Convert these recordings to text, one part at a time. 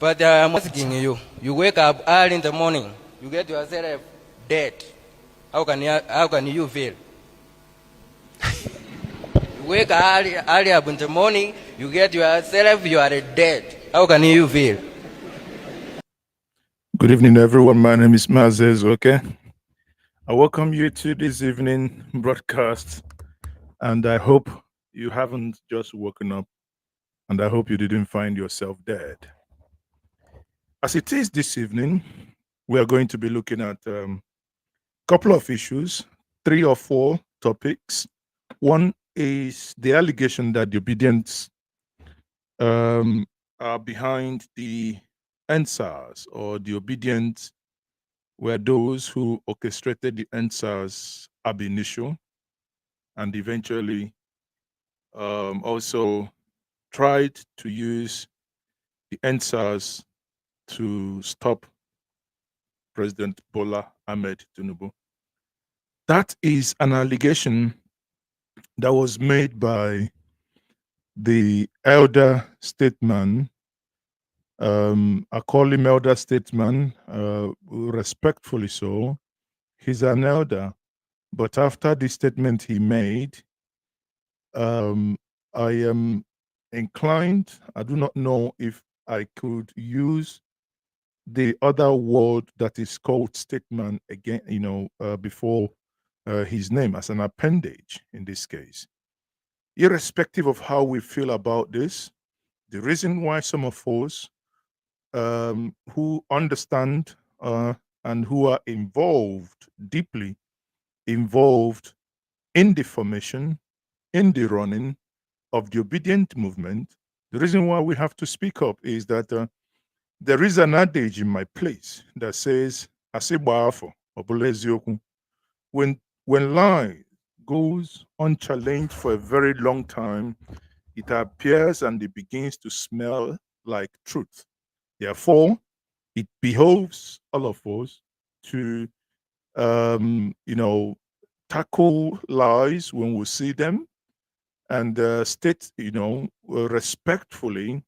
But I'm asking you, you wake up early in the morning, you get yourself dead. How can you feel? You wake early up in the morning, you get yourself, you are dead. How can you feel? Good evening, everyone. My name is Mazes, okay? I welcome you to this evening broadcast, and I hope you haven't just woken up, and I hope you didn't find yourself dead. As it is this evening, we are going to be looking at a couple of issues, 3 or 4 topics. One is the allegation that the Obidients are behind the NSARS, or the Obidients were those who orchestrated the NSARS ab initio and eventually also tried to use the NSARS to stop President Bola Ahmed Tinubu. That is an allegation that was made by the elder statesman. I call him elder statesman, respectfully so. He's an elder, but after the statement he made, I am inclined, I do not know if I could use the other word that is called statement again, before his name as an appendage in this case. Irrespective of how we feel about this, the reason why some of us who understand and who are involved, deeply involved in the formation, in the running of the obedient movement, the reason why we have to speak up is that there is an adage in my place that says, when lie goes unchallenged for a very long time, it appears and it begins to smell like truth. Therefore, it behoves all of us to, tackle lies when we see them and state, respectfully,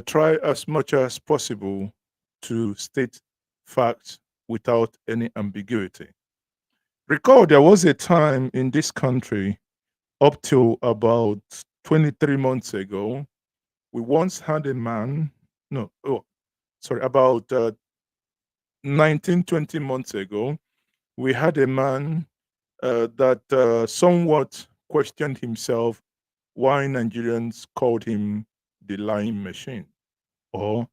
try as much as possible to state facts without any ambiguity. Recall there was a time in this country up to about 23 months ago, we once had a man, about 19, 20 months ago, we had a man that somewhat questioned himself why Nigerians called him the lying machine or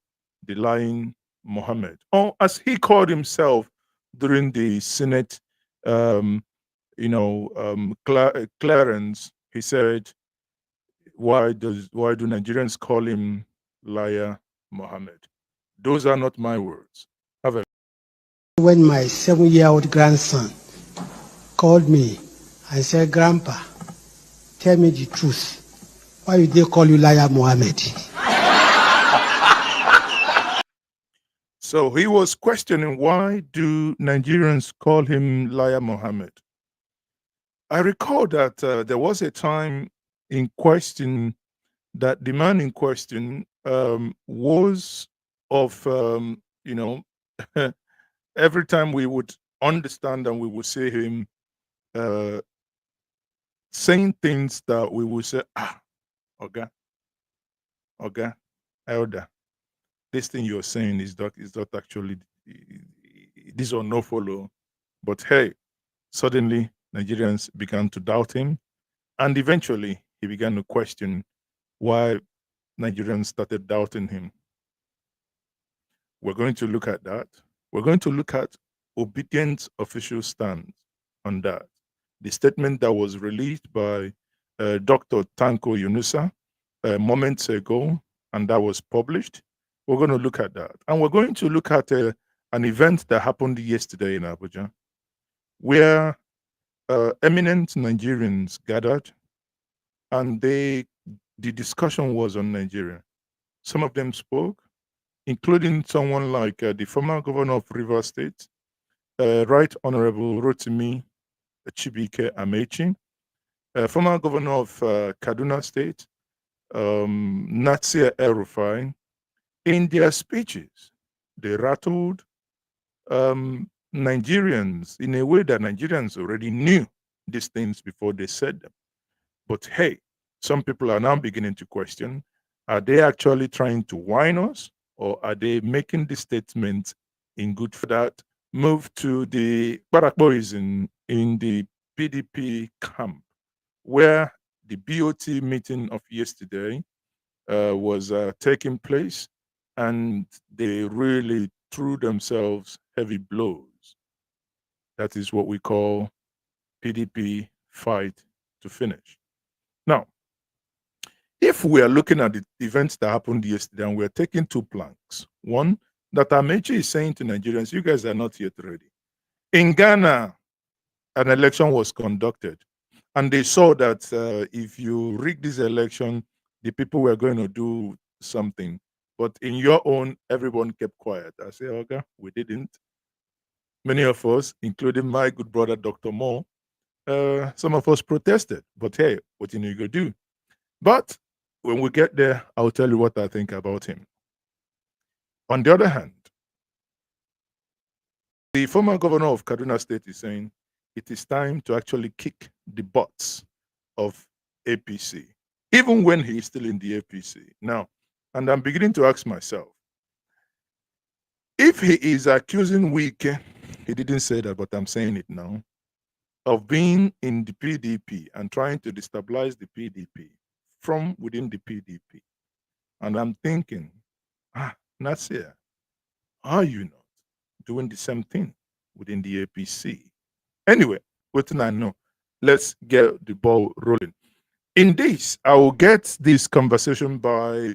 the lying Mohammed, or as he called himself during the Senate, clearance. He said, "Why do Nigerians call him liar Mohammed?" Those are not my words. When my 7-year-old grandson called me and said, "Grandpa, tell me the truth. Why did they call you liar Mohammed?" So he was questioning, why do Nigerians call him liar Mohammed? I recall that there was a time in question that the man in question was of, every time we would understand and we would see him saying things that we would say, okay, elder, this thing you're saying is not actually this or no follow. But hey, suddenly Nigerians began to doubt him, and eventually he began to question why Nigerians started doubting him. We're going to look at that. We're going to look at Obidients' official stand on that. The statement that was released by Dr. Tanko Yunusa moments ago, and that was published. We're going to look at that. And we're going to look at an event that happened yesterday in Abuja, where eminent Nigerians gathered, and the discussion was on Nigeria. Some of them spoke, including someone like the former governor of Rivers State, Right Honorable Rotimi Chibike Amaechi, former governor of Kaduna State, Natsir El-Rufai, In their speeches, they rattled Nigerians in a way that Nigerians already knew these things before they said them. But hey, some people are now beginning to question, are they actually trying to whine us, or are they making the statement in good for that? Move to the Barak boys in the PDP camp, where the BOT meeting of yesterday was taking place, and they really threw themselves heavy blows. That is what we call PDP fight to finish. Now, if we are looking at the events that happened yesterday and we're taking two planks, one, that Amaechi is saying to Nigerians, you guys are not yet ready. In Ghana, an election was conducted, and they saw that if you rig this election, the people were going to do something. But in your own, everyone kept quiet. I say, okay, we didn't. Many of us, including my good brother, Dr. Moore, some of us protested. But hey, what you going to do? But when we get there, I'll tell you what I think about him. On the other hand, the former governor of Kaduna State is saying it is time to actually kick the butts of APC, even when he is still in the APC. Now, and I'm beginning to ask myself, if he is accusing Wike, he didn't say that, but I'm saying it now, of being in the PDP and trying to destabilize the PDP from within the PDP. And I'm thinking, Nasir, are you not doing the same thing within the APC? Anyway, what I know, let's get the ball rolling. In this, I will get this conversation by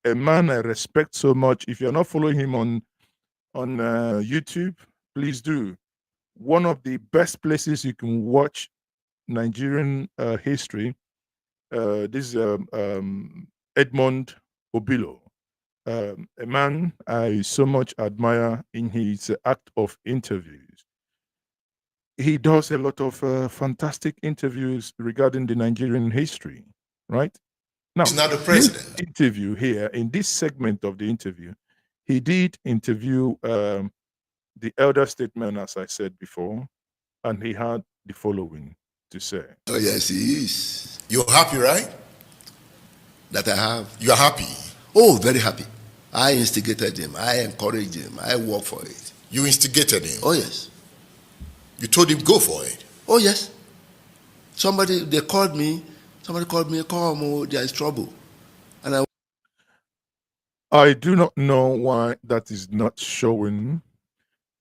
a man I respect so much. If you're not following him on YouTube, please do. One of the best places you can watch Nigerian history. This is Edmond Obilo, a man I so much admire in his act of interviews. He does a lot of fantastic interviews regarding the Nigerian history, right? Now, he's not the president. Interview here in this segment of the interview, he did interview the elder statesman, as I said before, and he had the following to say. Oh yes, he is. You're happy, right? That I have. You're happy. Oh, very happy. I instigated him. I encouraged him. I worked for it. You instigated him? Oh yes. You told him go for it? Oh yes. They called me. Somebody called me, come, there is trouble. And I do not know why that is not showing.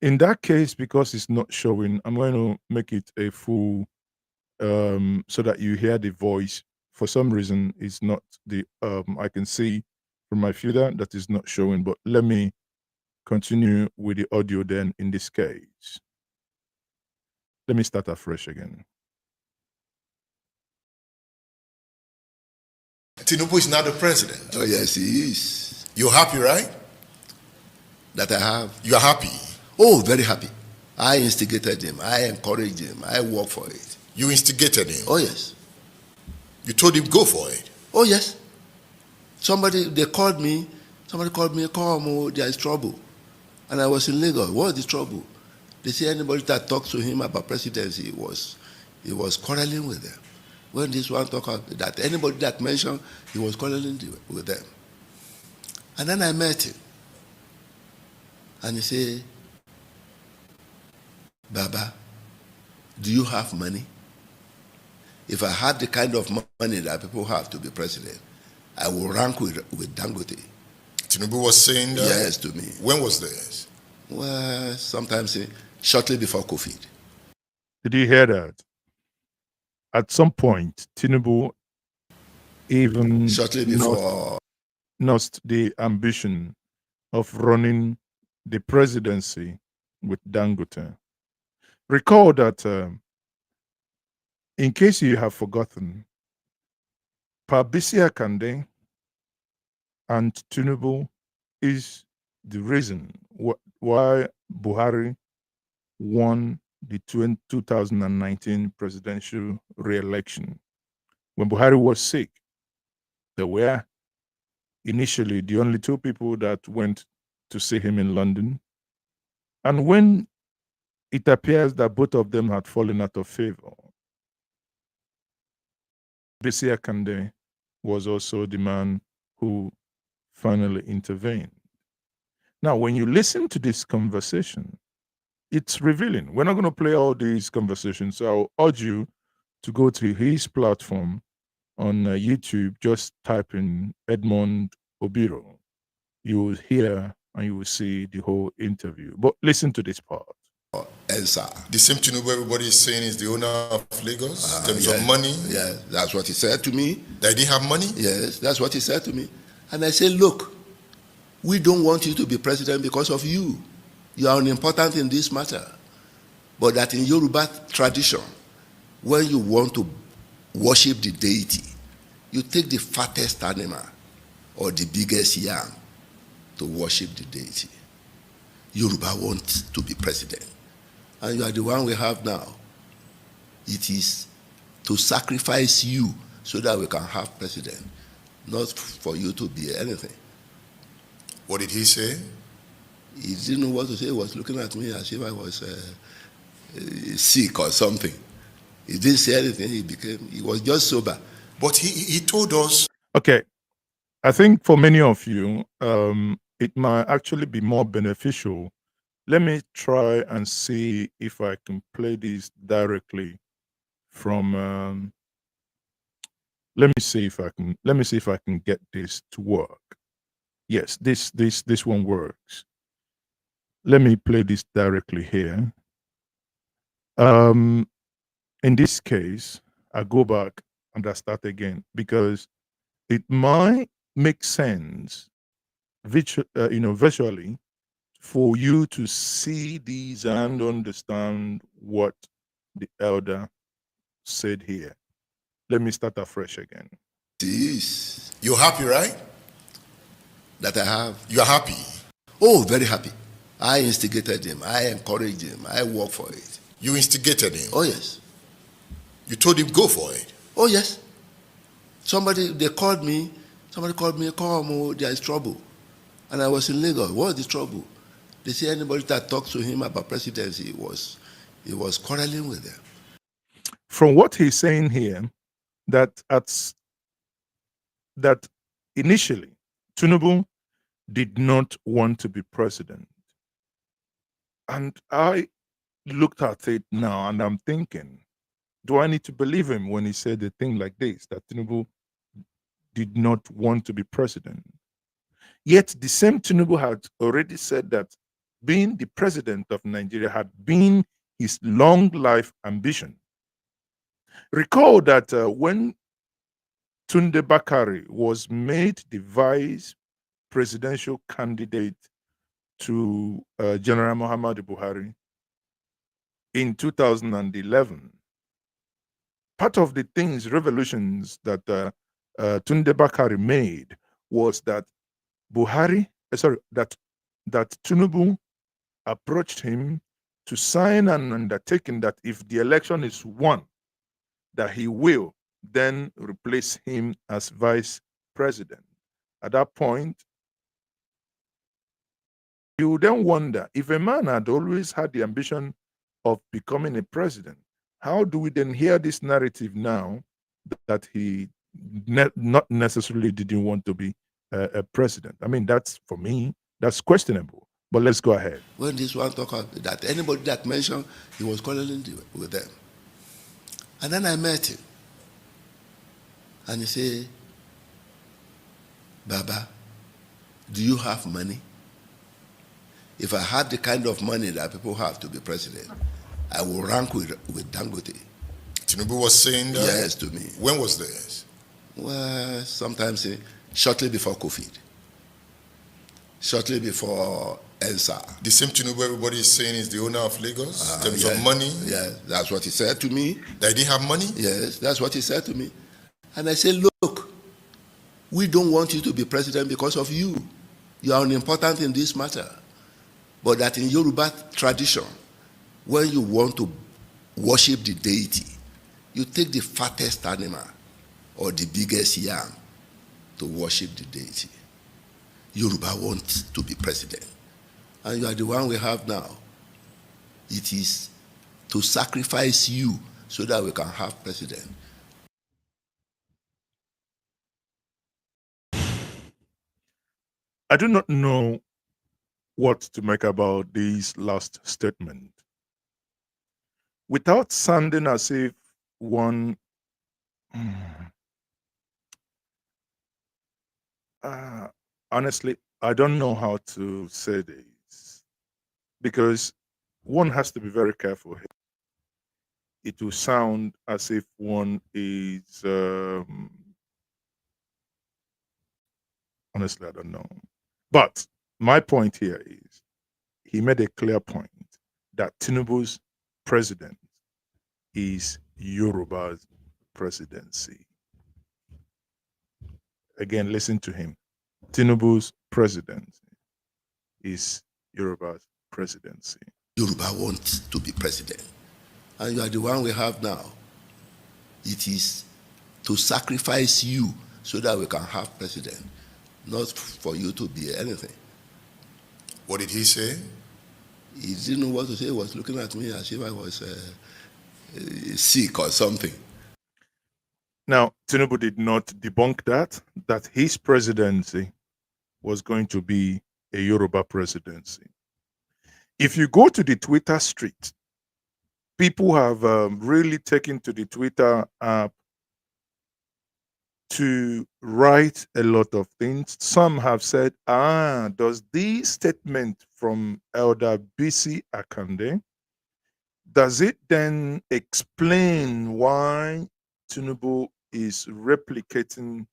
In that case, because it's not showing, I'm going to make it a full so that you hear the voice. For some reason, it's not the I can see from my filter that is not showing, but let me continue with the audio then in this case. Let me start afresh again. Tinubu is not the president. Oh yes, he is. You're happy, right? That I have. You're happy. Oh, very happy. I instigated him. I encouraged him. I worked for it. You instigated him? Oh yes. You told him go for it? Oh yes. They called me. Somebody called me, come, there is trouble. And I was in Lagos. What is the trouble? They say anybody that talks to him about presidency he was quarreling with them. When this one talk about that, anybody that mentioned, he was quarreling with them. And then I met him. And he said, Baba, do you have money? If I had the kind of money that people have to be president, I will rank with Dangote. Tinubu was saying that? Yes, to me. When was this? Well, sometimes shortly before COVID. Did you hear that? At some point, Tinubu even shortly before lost the ambition of running the presidency with Dangote. Recall that, in case you have forgotten, Pabisia Kande and Tinubu is the reason why Buhari won the 2019 presidential re-election. When Buhari was sick, they were initially the only two people that went to see him in London. And when it appears that both of them had fallen out of favor, Bisi Akande was also the man who finally intervened. Now, when you listen to this conversation, it's revealing. We're not going to play all these conversations, so I'll urge you to go to his platform on YouTube. Just type in Edmond Obiro. You will hear and you will see the whole interview. But listen to this part. EndSARS. The same Tinubu everybody is saying is the owner of Lagos in terms of money. Yeah, that's what he said to me. They didn't have money? Yes, that's what he said to me. And I said, look, we don't want you to be president because of you. You are unimportant in this matter. But that in Yoruba tradition, when you want to worship the deity, you take the fattest animal or the biggest yam to worship the deity. Yoruba wants to be president. And you are the one we have now. It is to sacrifice you so that we can have president, not for you to be anything. What did he say? He didn't know what to say. He was looking at me as if I was sick or something. He didn't say anything. He was just sober. But he told us. Okay. I think for many of you, it might actually be more beneficial. Let me try and see if I can play this directly from. Let me see if I can get this to work. Yes, this one works. Let me play this directly here. In this case, I go back and I start again because it might make sense, visually, for you to see these and understand what the elder said here. Let me start afresh again. This. You're happy, right? That I have. You're happy? Oh, very happy. I instigated him. I encouraged him. I worked for it. You instigated him? Oh, yes. You told him go for it? Oh, yes. Somebody called me, come, there is trouble. And I was in Lagos. What is the trouble? They say anybody that talks to him about presidency he was quarreling with them. From what he's saying here, that initially Tinubu did not want to be president. And I looked at it now and I'm thinking, do I need to believe him when he said a thing like this, that Tinubu did not want to be president? Yet the same Tinubu had already said that being the president of Nigeria had been his long life ambition. Recall that when Tunde Bakari was made the vice presidential candidate to General Muhammadu Buhari in 2011, part of the revolutions that Tunde Bakari made was that that Tinubu approached him to sign an undertaking that if the election is won, that he will then replace him as vice president. At that point, you then wonder, if a man had always had the ambition of becoming a president, how do we then hear this narrative now that he not necessarily didn't want to be a president? I mean, for me, that's questionable. But let's go ahead. When this one talk about that, anybody that mentioned, he was quarreling with them. And then I met him. And he said, Baba, do you have money? If I had the kind of money that people have to be president, I will rank with Dangote. Tinubu was saying that? Yes, to me. When was this? Well, sometimes shortly before COVID. Shortly before EndSARS. The same Tinubu everybody is saying is the owner of Lagos in terms of money? Yes, that's what he said to me. They didn't have money? Yes, that's what he said to me. And I said, look, we don't want you to be president because of you. You are unimportant in this matter. But that in Yoruba tradition, when you want to worship the deity, you take the fattest animal or the biggest yam to worship the deity. Yoruba want to be president. And you are the one we have now. It is to sacrifice you so that we can have president. I do not know what to make about this last statement. Without sounding as if one honestly, I don't know how to say this because one has to be very careful here. It will sound as if one is honestly, I don't know. But my point here is he made a clear point that Tinubu's president is Yoruba's presidency. Again, listen to him. Tinubu's presidency is Yoruba's presidency. Yoruba wants to be president. And you are the one we have now. It is to sacrifice you so that we can have president, not for you to be anything. What did he say? He didn't know what to say. He was looking at me as if I was sick or something. Now, Tinubu did not debunk that his presidency was going to be a Yoruba presidency. If you go to the Twitter street, people have really taken to the Twitter app to write a lot of things. Some have said, does this statement from Elder BC Akande, does it then explain why Tinubu is replicating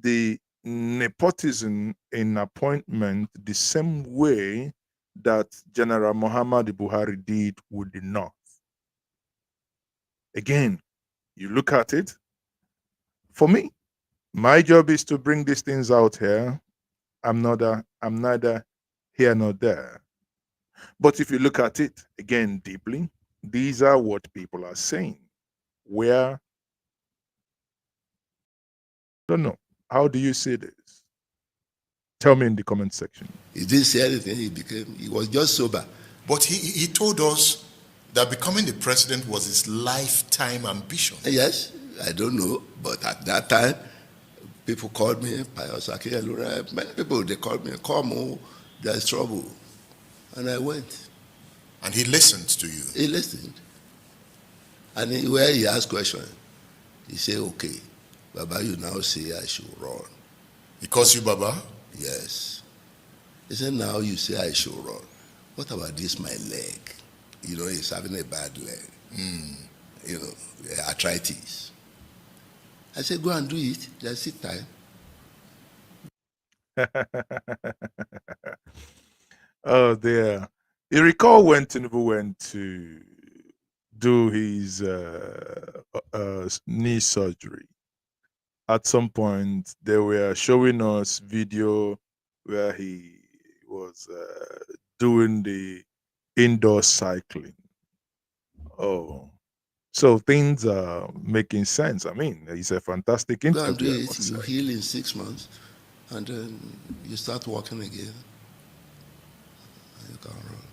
the nepotism in appointment the same way that General Muhammad Buhari did with the North? Again, you look at it. For me, my job is to bring these things out here. I'm neither here nor there. But if you look at it again deeply, these are what people are saying. Where, I don't know. How do you see this? Tell me in the comment section. He didn't say anything. He was just sober. But he told us that becoming the president was his lifetime ambition. Yes, I don't know. But at that time, people called me, many people, they called me, come, there's trouble. And I went. And he listened to you. He listened. And where he asked questions, he said, okay, Baba, you now say I should run. He calls you Baba? Yes. He said, now you say I should run. What about this, my leg? You know, he's having a bad leg. You know, arthritis. I said, go and do it. There's it time. Oh, dear. You recall when Tinubu went to do his knee surgery? At some point, they were showing us video where he was doing the indoor cycling. Oh, so things are making sense. I mean, it's a fantastic Go and do interview. it. You heal in 6 months, and then you start walking again. And you can run.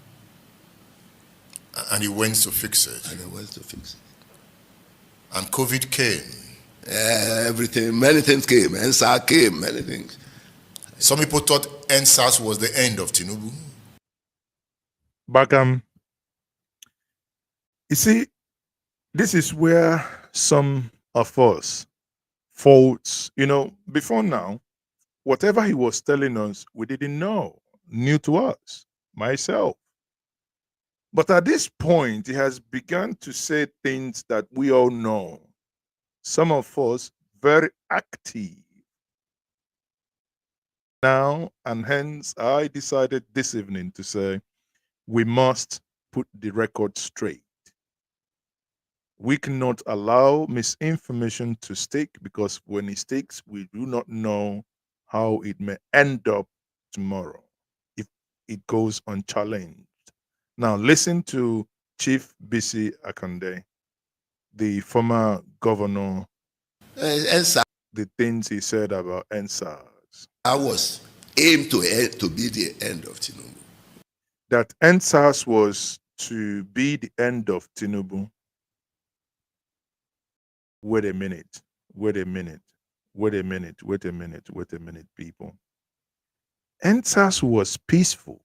And he went to fix it. And he went to fix it. And COVID came. Everything, many things came. NSAR came, many things. Some people thought EndSARS was the end of Tinubu. But you see, this is where some of us faults, you know, before now, whatever he was telling us, we didn't know, new to us, myself. But at this point, he has begun to say things that we all know. Some of us very active now, and hence I decided this evening to say we must put the record straight. We cannot allow misinformation to stick, because when it sticks, we do not know how it may end up tomorrow if it goes unchallenged. Now, listen to Chief BC Akande, the former governor, NSAR. the things he said about EndSARS. I was aimed to be the end of Tinubu. That EndSARS was to be the end of Tinubu. Wait a minute, wait a minute, wait a minute, wait a minute, wait a minute, people. EndSARS was peaceful.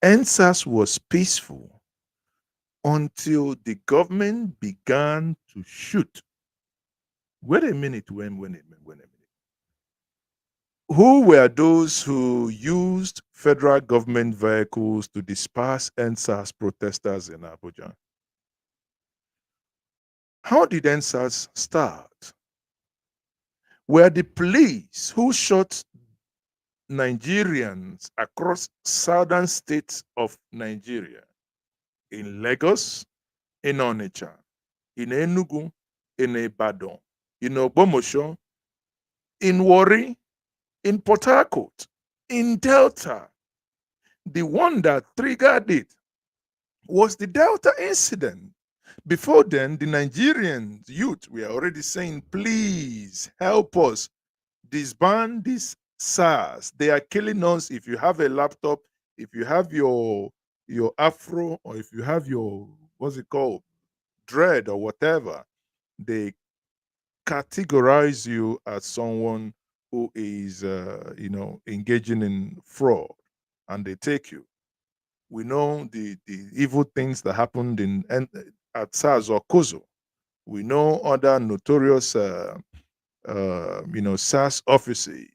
EndSARS was peaceful until the government began to shoot. Wait a minute, wait a minute. Who were those who used federal government vehicles to disperse EndSARS protesters in Abuja? How did EndSARS start? Were the police who shot Nigerians across southern states of Nigeria, in Lagos, in Onitsha, in Enugu, in Ibadan, in Ogbomosho, in Warri, in Port Harcourt, in Delta? The one that triggered it was the Delta incident. Before then, the Nigerian youth were already saying, please help us disband this SARS. They are killing us. If you have a laptop, if you have your afro, or if you have your, what's it called, dread or whatever, they categorize you as someone who is, engaging in fraud, and they take you. We know the evil things that happened at SARS or Kozo. We know other notorious, SARS offices.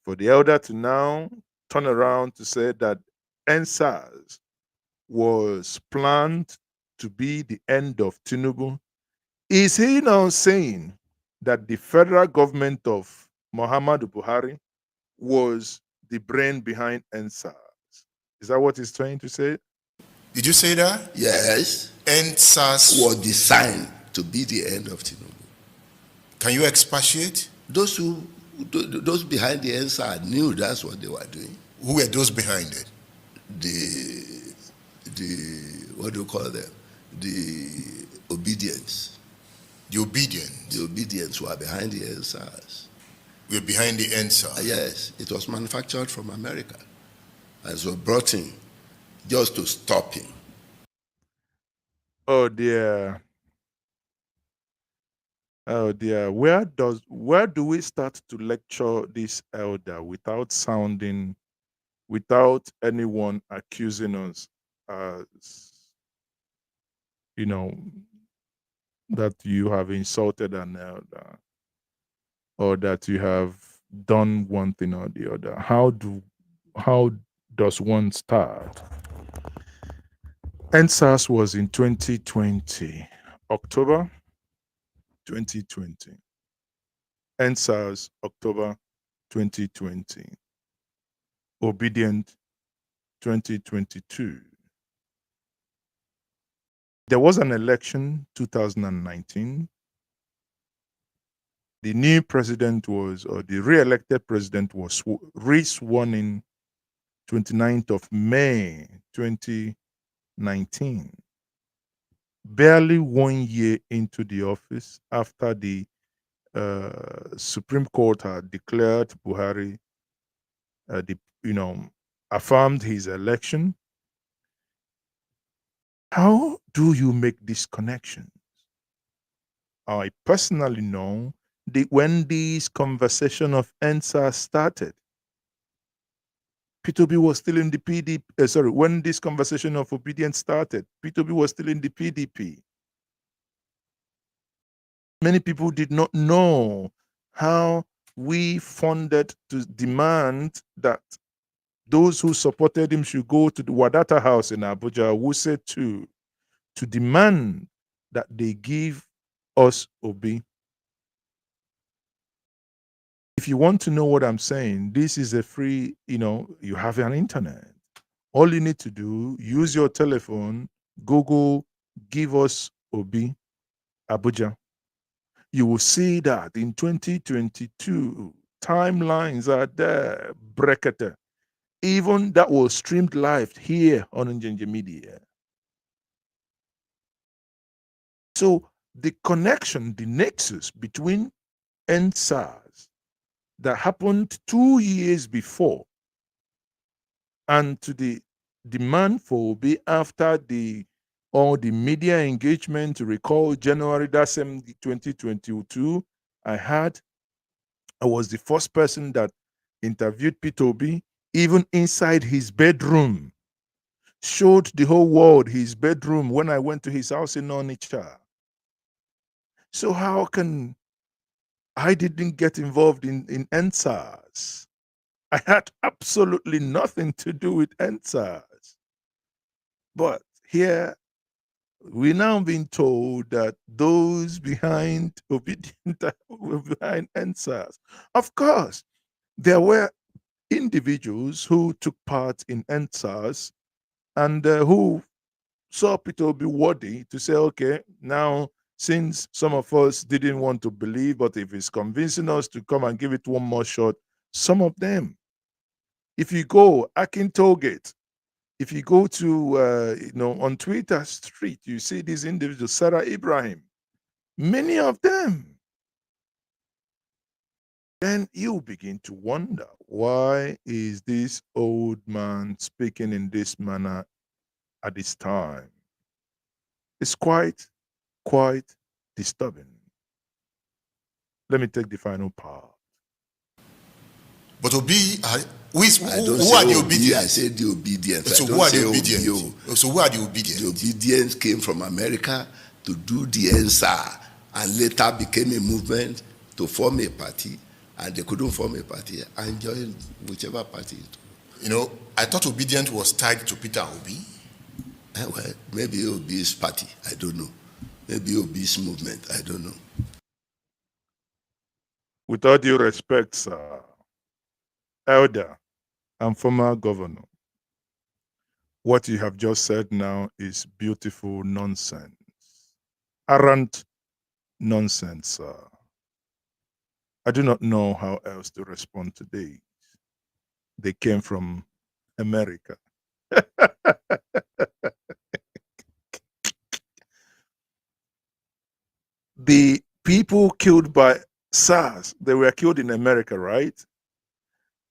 For the elder to now turn around to say that NSARS was planned to be the end of Tinubu, is he now saying that the federal government of Muhammadu Buhari was the brain behind NSARS? Is that what he's trying to say? Did you say that? Yes. EndSARS was designed to be the end of Tinubu. Can you expatiate? Those behind the NSAR knew that's what they were doing. Who were those behind it? The what do you call them? The Obidients. The Obidients. The Obidients were behind the NSARS. We're behind the EndSARS. Yes, it was manufactured from America, and so brought in just to stop him. Oh dear. Oh dear. Where do we start to lecture this elder without anyone accusing us as, that you have insulted an elder, or that you have done one thing or the other? How does one start? EndSARS was in 2020, October 2020. EndSARS, October 2020. Obidient, 2022. There was an election, 2019. The new president the re-elected president was re-sworn in 29th of May, 2019. Barely 1 year into the office, after the Supreme Court had declared Buhari, affirmed his election. How do you make this connection? I personally know when this conversation of EndSARS started, P2B was still in the PDP. When this conversation of Obidients started, P2B was still in the PDP. Many people did not know how we funded to demand that those who supported him should go to the Wadata House in Abuja, Wuse 2, to demand that they give us Obi. If you want to know what I'm saying, this is a free, you have an internet. All you need to do, use your telephone, Google, give us Obi, Abuja. You will see that in 2022, timelines are there, brekete. Even that was streamed live here on NjenjeMedia. So the connection, the nexus between EndSARS that happened 2 years before, and to the demand for Obi after all the media engagement. To recall, January that same 2022, I was the first person that interviewed Peter Obi, even inside his bedroom. Showed the whole world his bedroom when I went to his house in Onitsha. So how can I didn't get involved in EndSARS? I had absolutely nothing to do with EndSARS. But here we're now being told that those behind Obidients were behind EndSARS. Of course, there were individuals who took part in EndSARS and who saw Peter Obi worthy to say, okay, now since some of us didn't want to believe, but if he's convincing us to come and give it one more shot, some of them. If you go Akin Tollgate, if you go to on Twitter Street, you see these individuals, Sarah Ibrahim, many of them. Then you begin to wonder, why is this old man speaking in this manner at this time? It's quite disturbing. Let me take the final part. But Obi, I who don't are say the Obi, obedient? I said the obedient. So I who don't are the say obedient? Obi. So who are the obedient? The obedience came from America to do the EndSARS and later became a movement to form a party, and they couldn't form a party and join whichever party. You know, I thought obedient was tied to Peter Obi. Well, maybe Obi's party, I don't know. Maybe Obi's movement, I don't know. With all due respect, sir, elder and former governor, what you have just said now is beautiful nonsense. Arrant nonsense, sir. I do not know how else to respond to these. They came from America. The people killed by SARS, they were killed in America, right?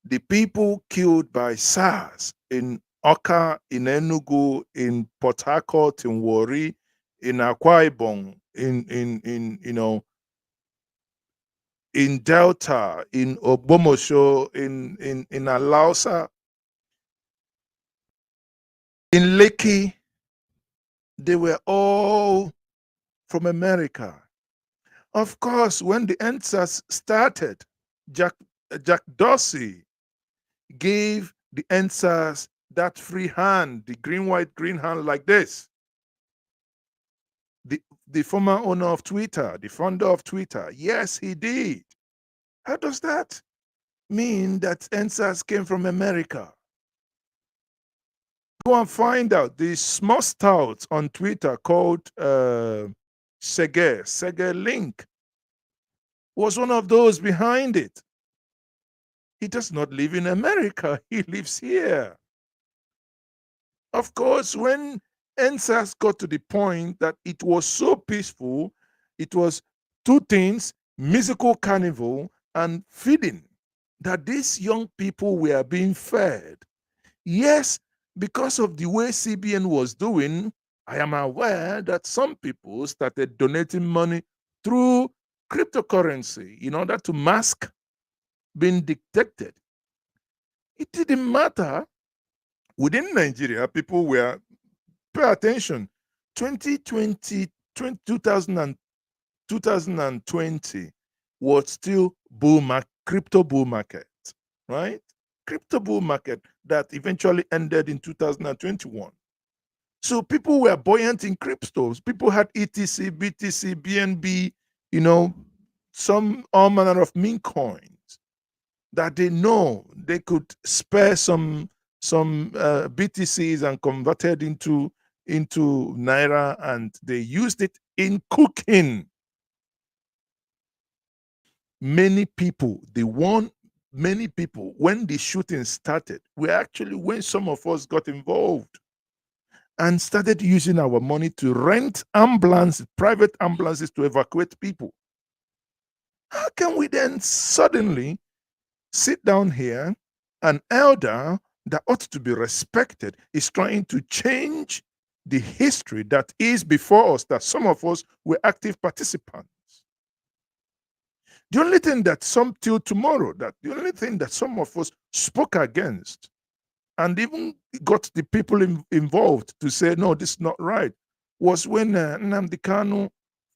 The people killed by SARS in Oka, in Enugu, in Port Harcourt, in Warri, in Akwa Ibom, in Delta, in Obomosho, in Alausa, in Lekki, they were all from America. Of course, when the EndSARS started, Jack Dorsey gave the EndSARS that free hand, the green, white, green hand like this. The former owner of Twitter, the founder of Twitter, yes, he did. How does that mean that EndSARS came from America? Go and find out. The small stout on Twitter called Sege Link was one of those behind it. He does not live in America. He lives here. Of course, when EndSARS got to the point that it was so peaceful, it was two things, musical carnival and feeding, that these young people were being fed. Yes, because of the way CBN was doing, I am aware that some people started donating money through cryptocurrency in order to mask being detected. It didn't matter. Within Nigeria, people were, pay attention, 2020 was still crypto bull market, right? Crypto bull market that eventually ended in 2021. So people were buoyant in cryptos. People had ETC, BTC, BNB, all manner of meme coins that they know they could spare some BTCs and converted into Naira, and they used it in cooking. Many people, when the shooting started, when some of us got involved and started using our money to rent private ambulances to evacuate people. How can we then suddenly sit down here, an elder that ought to be respected is trying to change the history that is before us, that some of us were active participants. The only thing that till tomorrow, that the only thing that some of us spoke against and even got the people involved to say, no, this is not right, was when Nnamdi Kanu,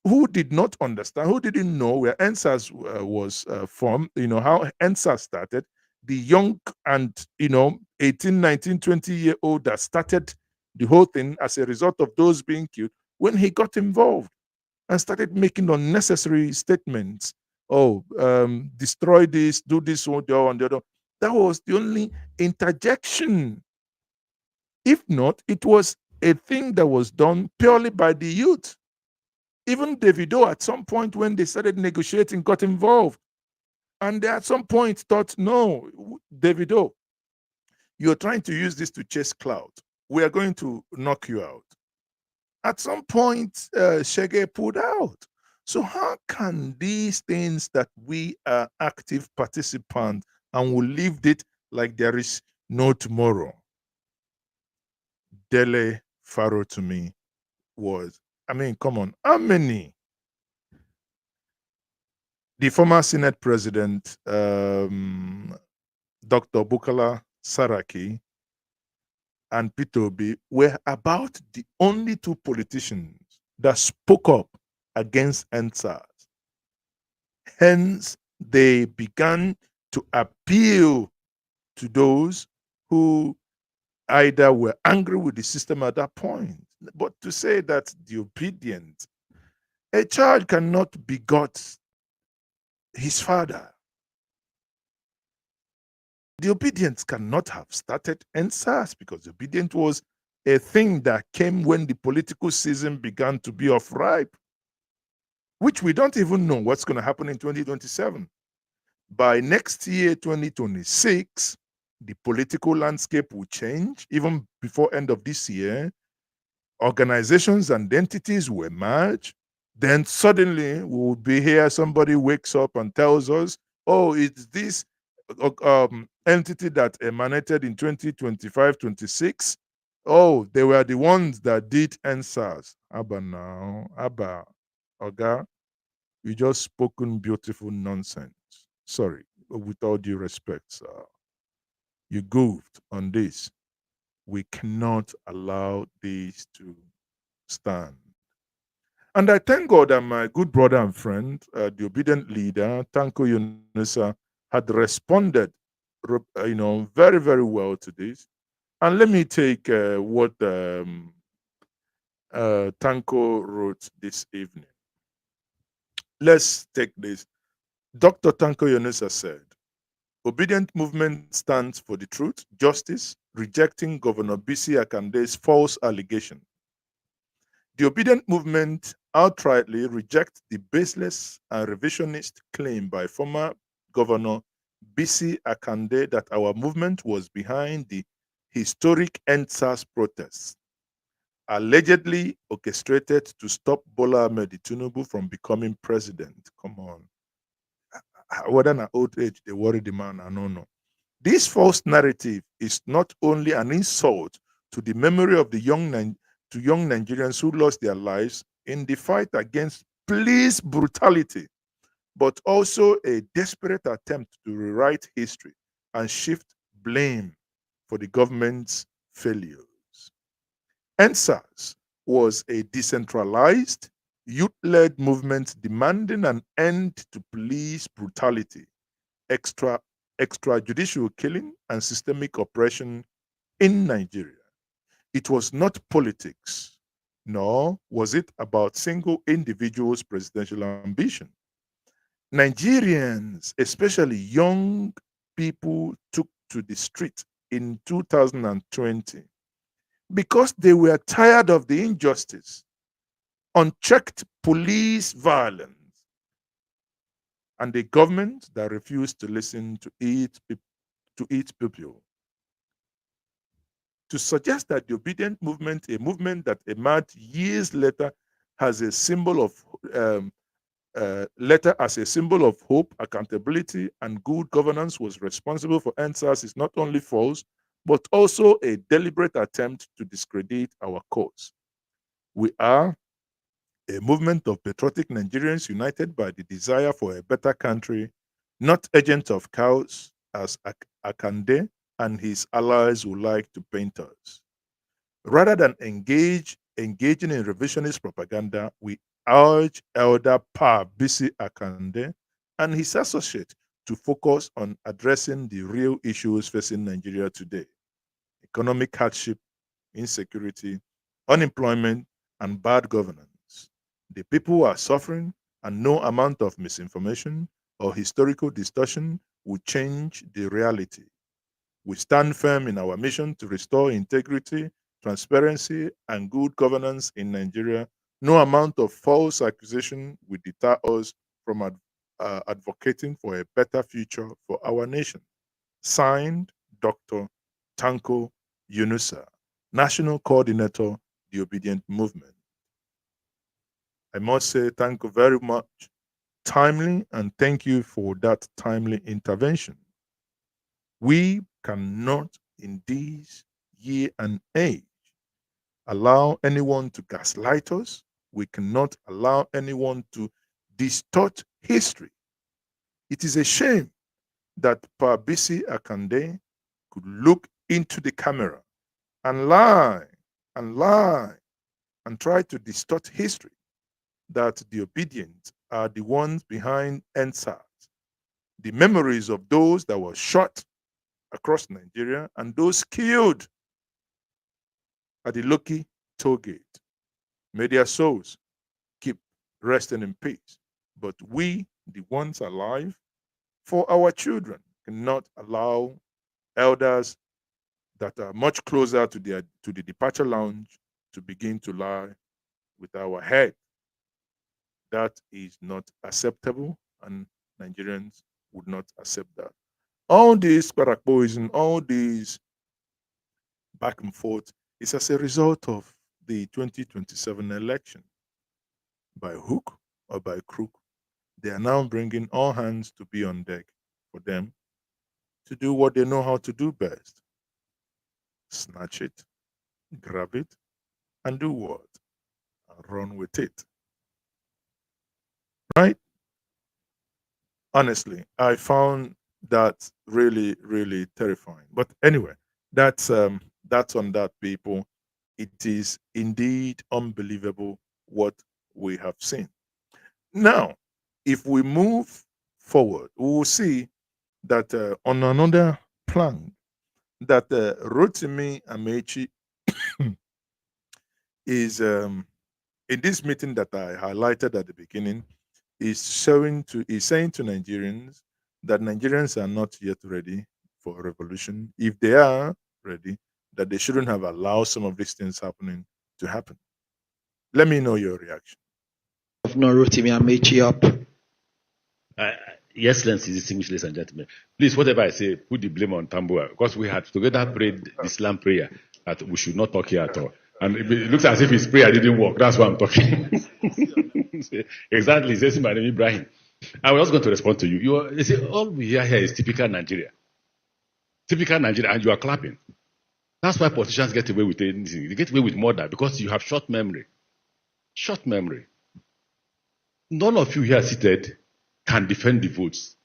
who did not understand, who didn't know where NSAS was formed, how NSAS started, the young and, 18, 19, 20-year-old that started the whole thing as a result of those being killed, when he got involved and started making unnecessary statements. Oh, destroy this, do this, and the other. That was the only interjection. If not, it was a thing that was done purely by the youth. Even Davido, at some point when they started negotiating, got involved. And they at some point thought, no, Davido, you're trying to use this to chase clout. We are going to knock you out. At some point, Shege pulled out. So how can these things that we are active participants and we lived it like there is no tomorrow? Dele Farotim was, come on, how many? The former Senate President, Dr. Bukola Saraki, and Peter Obi were about the only two politicians that spoke up against EndSARS. Hence, they began to appeal to those who either were angry with the system at that point. But to say that the obedient, a child cannot begot his father. The obedience cannot have started EndSARS because the obedient was a thing that came when the political season began to be off ripe, which we don't even know what's going to happen in 2027. By next year, 2026, the political landscape will change. Even before end of this year, organizations and entities will emerge. Then suddenly we will be here, somebody wakes up and tells us, oh, it's this entity that emanated in 2025-26. Oh, they were the ones that did EndSARS. Abba now, Abba, Oga, you just spoken beautiful nonsense. Sorry, with all due respect, sir. You goofed on this. We cannot allow this to stand. And I thank God that my good brother and friend, the obedient leader, Tanko Yunusa, had responded, very, very well to this. And let me take what Tanko wrote this evening. Let's take this. Dr. Tanko Yunusa said, Obedient movement stands for the truth, justice, rejecting Governor Bisi Akande's false allegation. The Obedient movement outrightly rejects the baseless and revisionist claim by former Governor Bisi Akande that our movement was behind the historic EndSARS protests, allegedly orchestrated to stop Bola Ahmed Tinubu from becoming president. Come on. Whether an old age, they worry the man, I don't know. This false narrative is not only an insult to the memory of the young Nigerians who lost their lives in the fight against police brutality, but also a desperate attempt to rewrite history and shift blame for the government's failures. EndSARS was a decentralized, youth-led movement demanding an end to police brutality, extrajudicial killing, and systemic oppression in Nigeria. It was not politics, nor was it about single individuals' presidential ambition. Nigerians, especially young people, took to the street in 2020 because they were tired of the injustice, unchecked police violence, and a government that refused to listen to its people. To suggest that the obedient movement, a movement that emerged years later, has a symbol of letter as a symbol of hope, accountability, and good governance was responsible for EndSARS is not only false, but also a deliberate attempt to discredit our cause. We are a movement of patriotic Nigerians united by the desire for a better country, not agents of chaos as Akande and his allies would like to paint us. Rather than engaging in revisionist propaganda, we urge Elder Pa Bisi Akande and his associates to focus on addressing the real issues facing Nigeria today: economic hardship, insecurity, unemployment, and bad governance. The people are suffering, and no amount of misinformation or historical distortion will change the reality. We stand firm in our mission to restore integrity, transparency, and good governance in Nigeria. No amount of false accusation will deter us from advocating for a better future for our nation. Signed, Dr. Tanko Yunusa, National Coordinator, the Obedient Movement. I must say thank you very much, timely, and thank you for that timely intervention. We cannot in this year and age allow anyone to gaslight us. We cannot allow anyone to distort history. It is a shame that Pa Bisi Akande could look into the camera and lie and try to distort history, that the Obidients are the ones behind EndSARS. The memories of those that were shot across Nigeria and those killed at the Loki toll gate. May their souls keep resting in peace. But we, the ones alive, for our children, cannot allow elders that are much closer to the departure lounge to begin to lie with our head. That is not acceptable, and Nigerians would not accept that. All this poison, all these back and forth is as a result of the 2027 election. By hook or by crook, they are now bringing all hands to be on deck for them to do what they know how to do best: snatch it, grab it, and do what? And run with it. Right? Honestly, I found that really, really terrifying. But anyway, that's on that, people. It is indeed unbelievable what we have seen. Now, if we move forward, we will see that on another plan, that Rotimi Amaechi is in this meeting that I highlighted at the beginning, is saying to Nigerians that Nigerians are not yet ready for a revolution. If they are ready, that they shouldn't have allowed some of these things happening to happen. Let me know your reaction. Governor Rotimi Amaechi up. Your Excellency, distinguished ladies and gentlemen, please, whatever I say, put the blame on Tambua, because we had together prayed the Islam prayer that we should not talk here at all. And it looks as if his prayer didn't work. That's why I'm talking. Exactly. It's my name, Ibrahim. I was going to respond to you. You see, all we hear here is typical Nigeria. Typical Nigeria, and you are clapping. That's why politicians get away with anything. They get away with murder because you have short memory. Short memory. None of you here seated can defend the votes.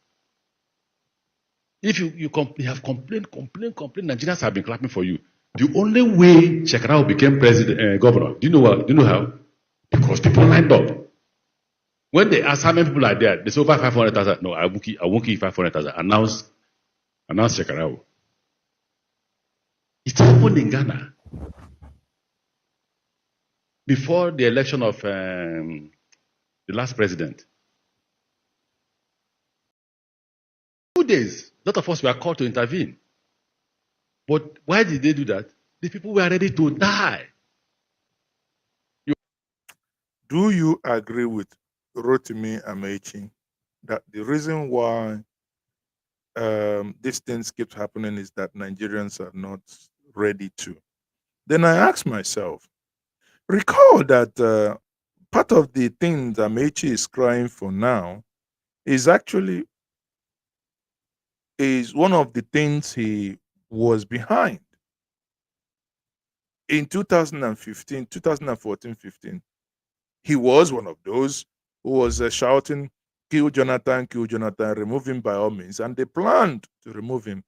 If you have complained, Nigerians have been clapping for you. The only way Shekarau became governor, do you know how? Because people lined up. When they ask how many people are there, they say over 500,000. No, I won't give 500,000. Announce Shekarau. It happened in Ghana before the election of the last president. 2 days, a lot of us were called to intervene. But why did they do that? The people were ready to die. Do you agree with Rotimi Amaechi that the reason why these things keep happening is that Nigerians are not ready to? Then I ask myself, recall that part of the things Amaechi is crying for now is actually one of the things he was behind. In 2014-15, he was one of those who was shouting, kill Jonathan, remove him by all means. And they planned to remove him.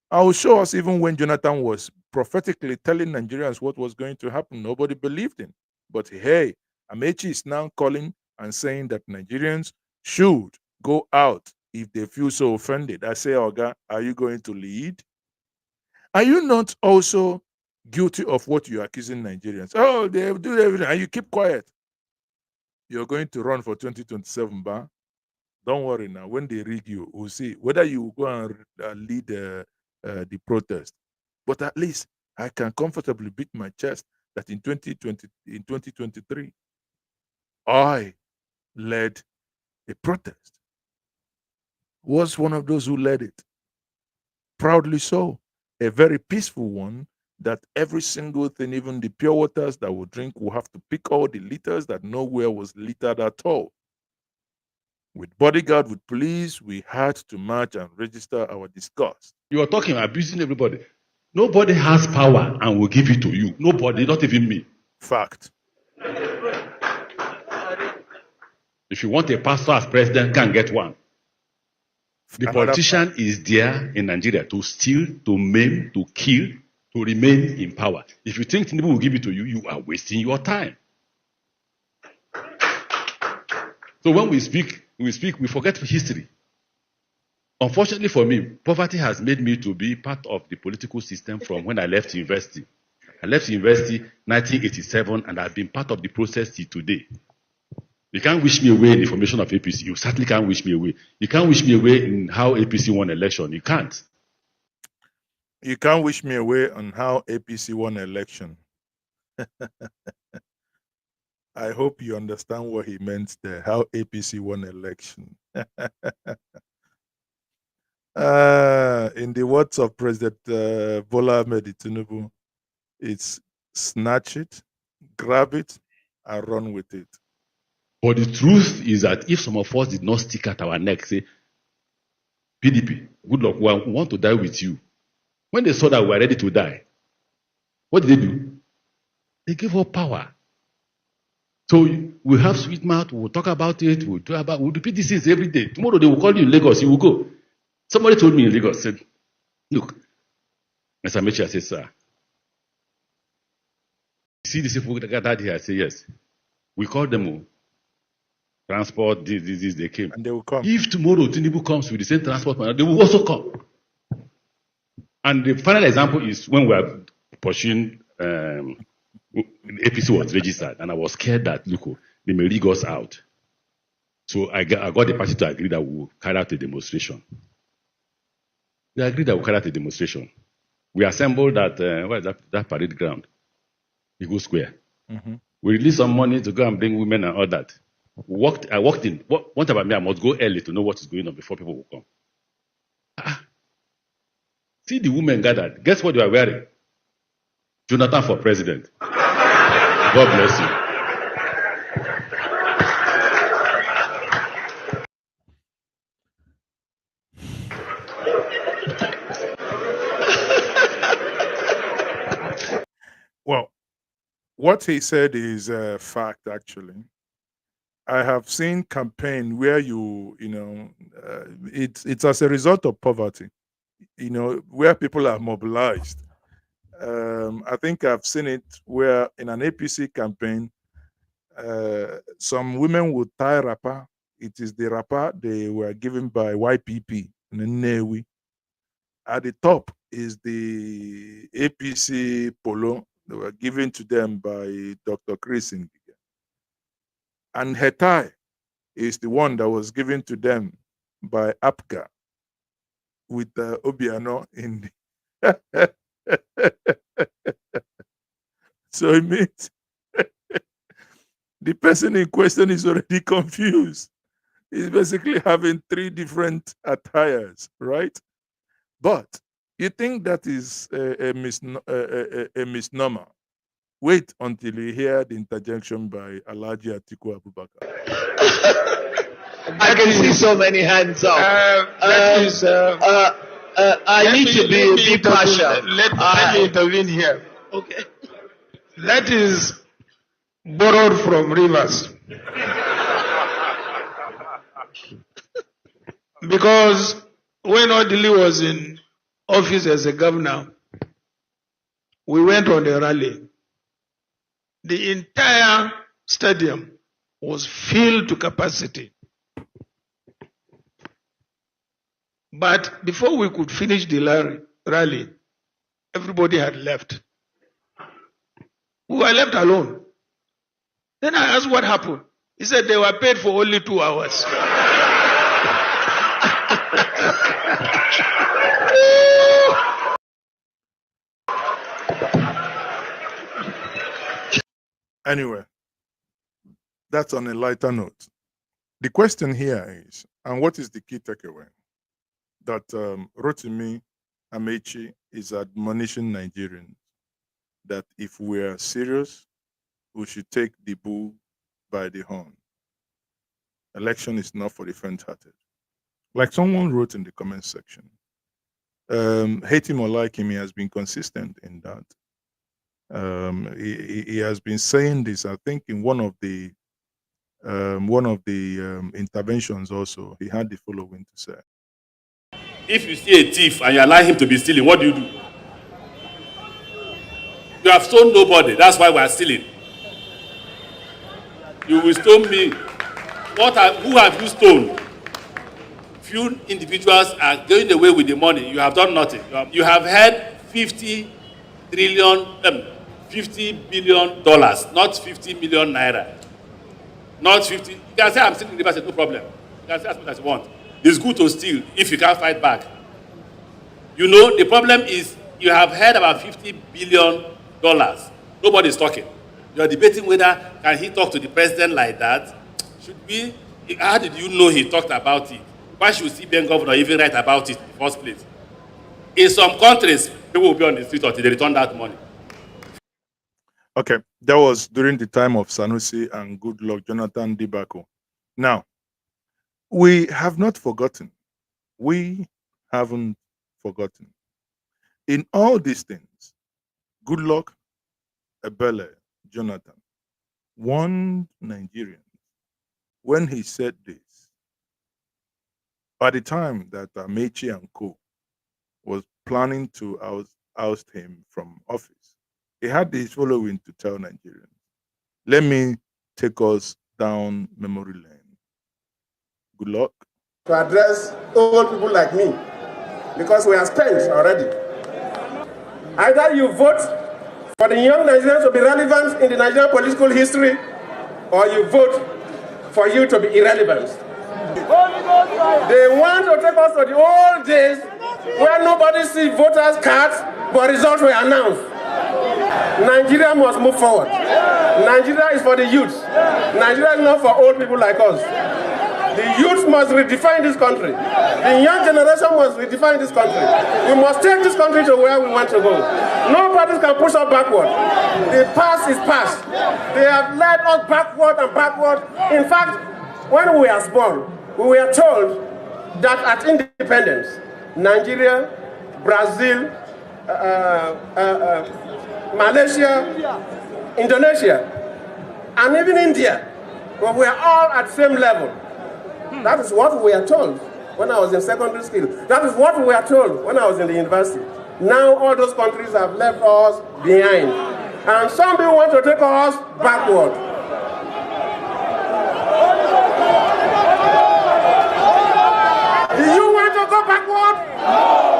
I will show us even when Jonathan was prophetically telling Nigerians what was going to happen. Nobody believed him. But hey, Amaechi is now calling and saying that Nigerians should go out if they feel so offended. I say, Oga, are you going to lead? Are you not also guilty of what you're accusing Nigerians? Oh, they do everything, and you keep quiet. You're going to run for 2027, ba? Don't worry now. When they rig you, we'll see whether you go and lead the protest. But at least I can comfortably beat my chest that in 2023, I led a protest. Was one of those who led it. Proudly so. A very peaceful one that every single thing, even the pure waters that we drink, will have to pick all the liters that nowhere was littered at all. With bodyguard, with police, we had to march and register our disgust. You are talking, abusing everybody. Nobody has power and will give it to you. Nobody, not even me. Fact. If you want a pastor as president, can get one. The politician is there in Nigeria to steal, to maim, to kill, to remain in power. If you think Tinubu will give it to you, you are wasting your time. So when we speak, we forget history. Unfortunately for me, poverty has made me to be part of the political system from when I left university. I left university 1987 and I've been part of the process till today. You can't wish me away in the formation of APC. You certainly can't wish me away. You can't wish me away in how APC won election. You can't. You can't wish me away on how APC won election. I hope you understand what he meant there, how APC won election. In the words of President Bola Ahmed Tinubu, it's snatch it, grab it, and run with it. But the truth is that if some of us did not stick at our neck, say, PDP, good luck, we want to die with you. When they saw that we were ready to die, what did they do? They gave up power. So we have sweet mouth, we'll talk about it, we'll repeat these things every day. Tomorrow they will call you in Lagos, you will go. Somebody told me in Lagos, said, look, Mr. Amaechi, I said, sir, you see these people that here? I say, yes. We call them transport, this, they came. And they will come. If tomorrow Tinubu comes with the same transport, they will also come. And the final example is when we are pursuing, APC was registered, and I was scared that, look, they may rig us out. So I got the party to agree that we will carry out a demonstration. They agreed that we will carry out a demonstration. We assembled at, what is that parade ground? Eagle Square. Mm-hmm. We released some money to go and bring women and all that. I walked in. One time about me, I must go early to know what is going on before people will come. See the women gathered. Guess what they are wearing? Jonathan for president. God bless you. Well, what he said is a fact, actually. I have seen campaign where it's as a result of poverty, where people are mobilized. I think I've seen it where in an APC campaign, some women would tie wrapper. It is the wrapper they were given by YPP in Nnewi. At the top is the APC polo they were given to them by Dr. Chris. And her tie is the one that was given to them by APGA with Obiano in the So it means the person in question is already confused. He's basically having three different attires, right? But you think that is a misnomer. Wait until you hear the interjection by Alhaji Atiku Abubakar. I can see so many hands up. I need to be partial. Let me intervene here. Okay. That is borrowed from Rivers. Because when Odili was in office as a governor, we went on a rally. The entire stadium was filled to capacity. But before we could finish the rally, everybody had left. We were left alone. Then I asked what happened. He said they were paid for only 2 hours. Anyway, that's on a lighter note. The question here is, and what is the key takeaway? That Rotimi Amaechi is admonishing Nigerians that if we are serious, we should take the bull by the horn. Election is not for the faint-hearted. Like someone wrote in the comment section, hate him or like him, he has been consistent in that. He has been saying this, I think, in one of the interventions also. He had the following to say. If you see a thief and you allow him to be stealing, what do? You have stolen nobody. That's why we are stealing. You will stone me. Who have you stolen? Few individuals are going away with the money. You have done nothing. You have had $50 billion, not 50 million naira. Not 50. You can say I'm stealing the person, no problem. You can say as much as you want. It's good to steal if you can't fight back. You know, the problem is you have heard about $50 billion. Nobody's talking. You are debating whether can he talk to the president like that. Should we? How did you know he talked about it? Why should CBN governor even write about it in the first place? In some countries, people will be on the street until they return that money. Okay, that was during the time of Sanusi and Goodluck Jonathan debacle. Now, we have not forgotten. We haven't forgotten. In all these things, Goodluck, Ebele, Jonathan warned Nigerians when he said this. By the time that Amaechi and co was planning to oust him from office, he had this following to tell Nigerians. Let me take us down memory lane. Good luck. To address old people like me, because we are spent already. Either you vote for the young Nigerians to be relevant in the Nigerian political history, or you vote for you to be irrelevant. They want to take us to the old days where nobody sees voters' cards, but results were announced. Nigeria must move forward. Nigeria is for the youth. Nigeria is not for old people like us. The youth must redefine this country. The young generation must redefine this country. We must take this country to where we want to go. Nobody can push us backward. The past is past. They have led us backward and backward. In fact, when we are small, we were told that at independence, Nigeria, Brazil, Malaysia, Indonesia, and even India, we are all at the same level. That is what we are told when I was in secondary school. That is what we were told when I was in the university. Now all those countries have left us behind. And some people want to take us backward. Do you want to go backward?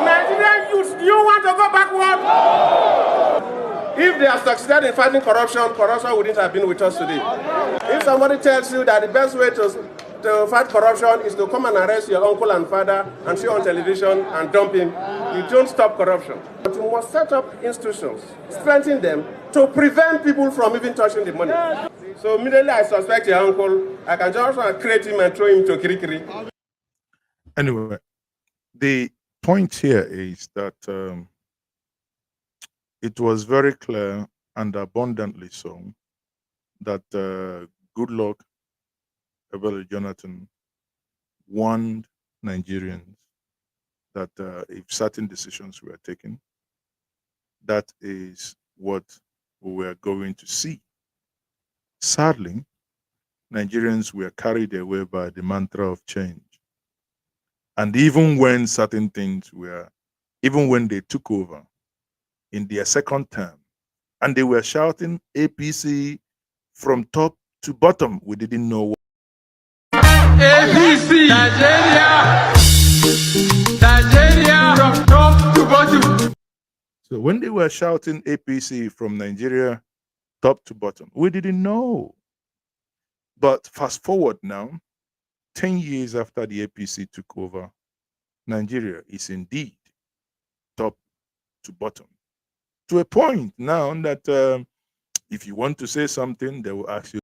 Nigerian youth, do you want to go backward? If they have succeeded in fighting corruption, corruption wouldn't have been with us today. If somebody tells you that the best way to fight corruption is to come and arrest your uncle and father and see on television and dump him, you don't stop corruption. But you must set up institutions, strengthen them to prevent people from even touching the money. So immediately I suspect your uncle, I can just create him and throw him to Kirikiri. Anyway, the point here is that it was very clear and abundantly so, that Goodluck Ebele Jonathan warned Nigerians that if certain decisions were taken, that is what we were going to see. Sadly, Nigerians were carried away by the mantra of change. And even when certain things were, even when they took over in their second term, and they were shouting APC from top to bottom, we didn't know what. APC, Nigeria, Nigeria from top to bottom. So when they were shouting APC from Nigeria top to bottom, we didn't know. But fast forward now, 10 years after the APC took over, Nigeria is indeed top to bottom. To a point now that if you want to say something, they will ask you.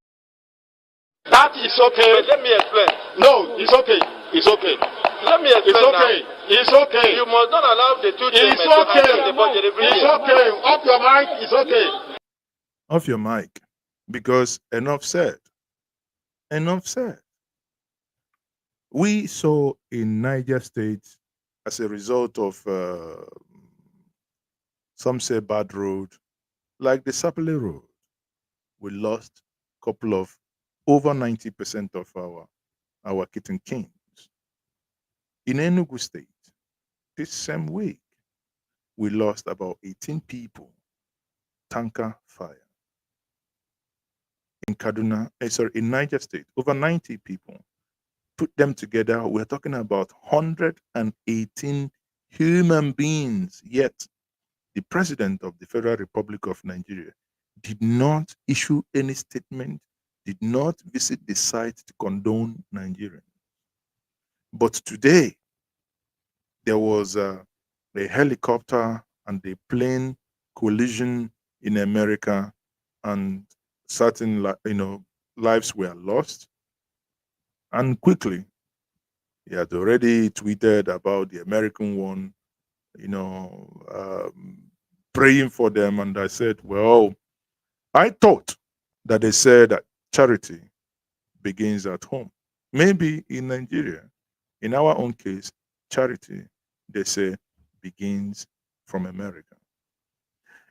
That is okay. But let me explain. No, it's okay. It's okay. Let me explain. It's okay. Now. It's okay. You must not allow the two things to happen in the budget every year. It's okay. Off your mic. It's okay. Off your mic. Because enough said. Enough said. We saw in Niger State, as a result of some say bad road, like the Sapele Road, we lost a couple of over 90% of our kitten kings. In Enugu State, this same week, we lost about 18 people, tanker fire. In Kaduna, in Niger State, over 90 people. Put them together, we're talking about 118 human beings. Yet, the President of the Federal Republic of Nigeria did not issue any statement, did not visit the site to condone Nigerians. But today, there was a helicopter and a plane collision in America, and certain lives were lost. And quickly, he had already tweeted about the American one, praying for them. And I said, well, I thought that they said that charity begins at home. Maybe in Nigeria, in our own case, charity, they say, begins from America.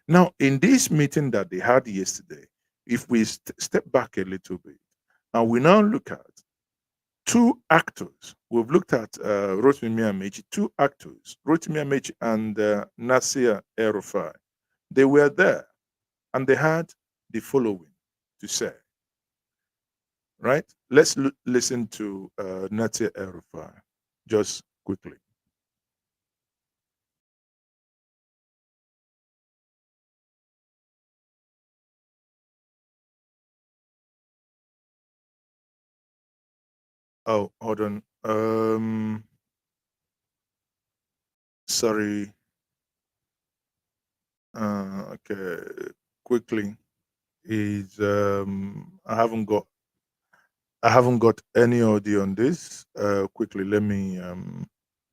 Now, in this meeting that they had yesterday, if we step back a little bit, and we now look at two actors. We've looked at Rotimi Amaechi, two actors, Rotimi Amaechi and Nasir El-Rufai. They were there, and they had the following to say. Right? Let's listen to Nasir El-Rufai just quickly. Oh, hold on. Sorry. Okay. Quickly. I haven't got any audio on this. Quickly, let me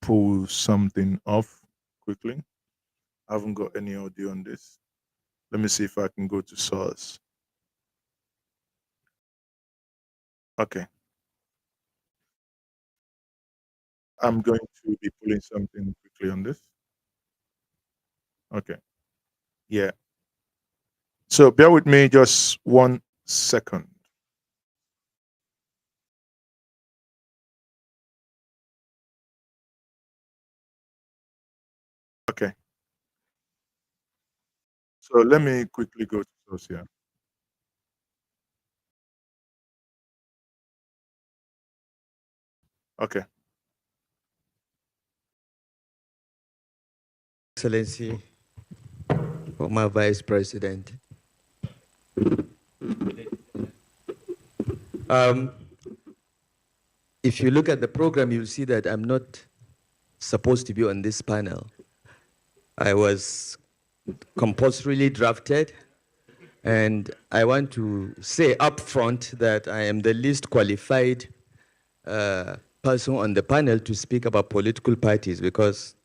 pull something off quickly. I haven't got any audio on this. Let me see if I can go to source. Okay. I'm going to be pulling something quickly on this. Okay. Yeah. So bear with me just 1 second. Okay. So let me quickly go to source here. Okay. Excellency, former Vice President. If you look at the program, you'll see that I'm not supposed to be on this panel. I was compulsorily drafted, and I want to say up front that I am the least qualified person on the panel to speak about political parties, because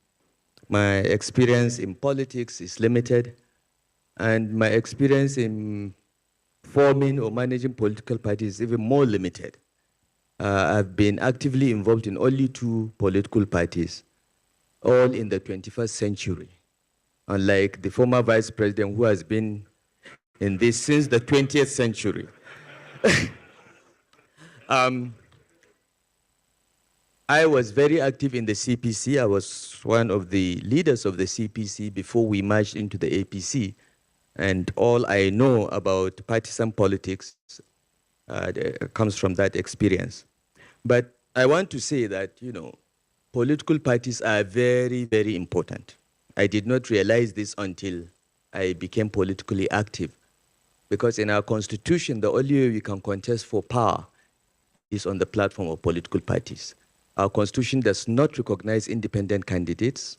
my experience in politics is limited, and my experience in forming or managing political parties is even more limited. I've been actively involved in only 2 political parties, all in the 21st century, unlike the former vice president who has been in this since the 20th century. I was very active in the CPC. I was one of the leaders of the CPC before we merged into the APC. And all I know about partisan politics comes from that experience. But I want to say that, political parties are very, very important. I did not realize this until I became politically active. Because in our constitution, the only way we can contest for power is on the platform of political parties. Our constitution does not recognize independent candidates,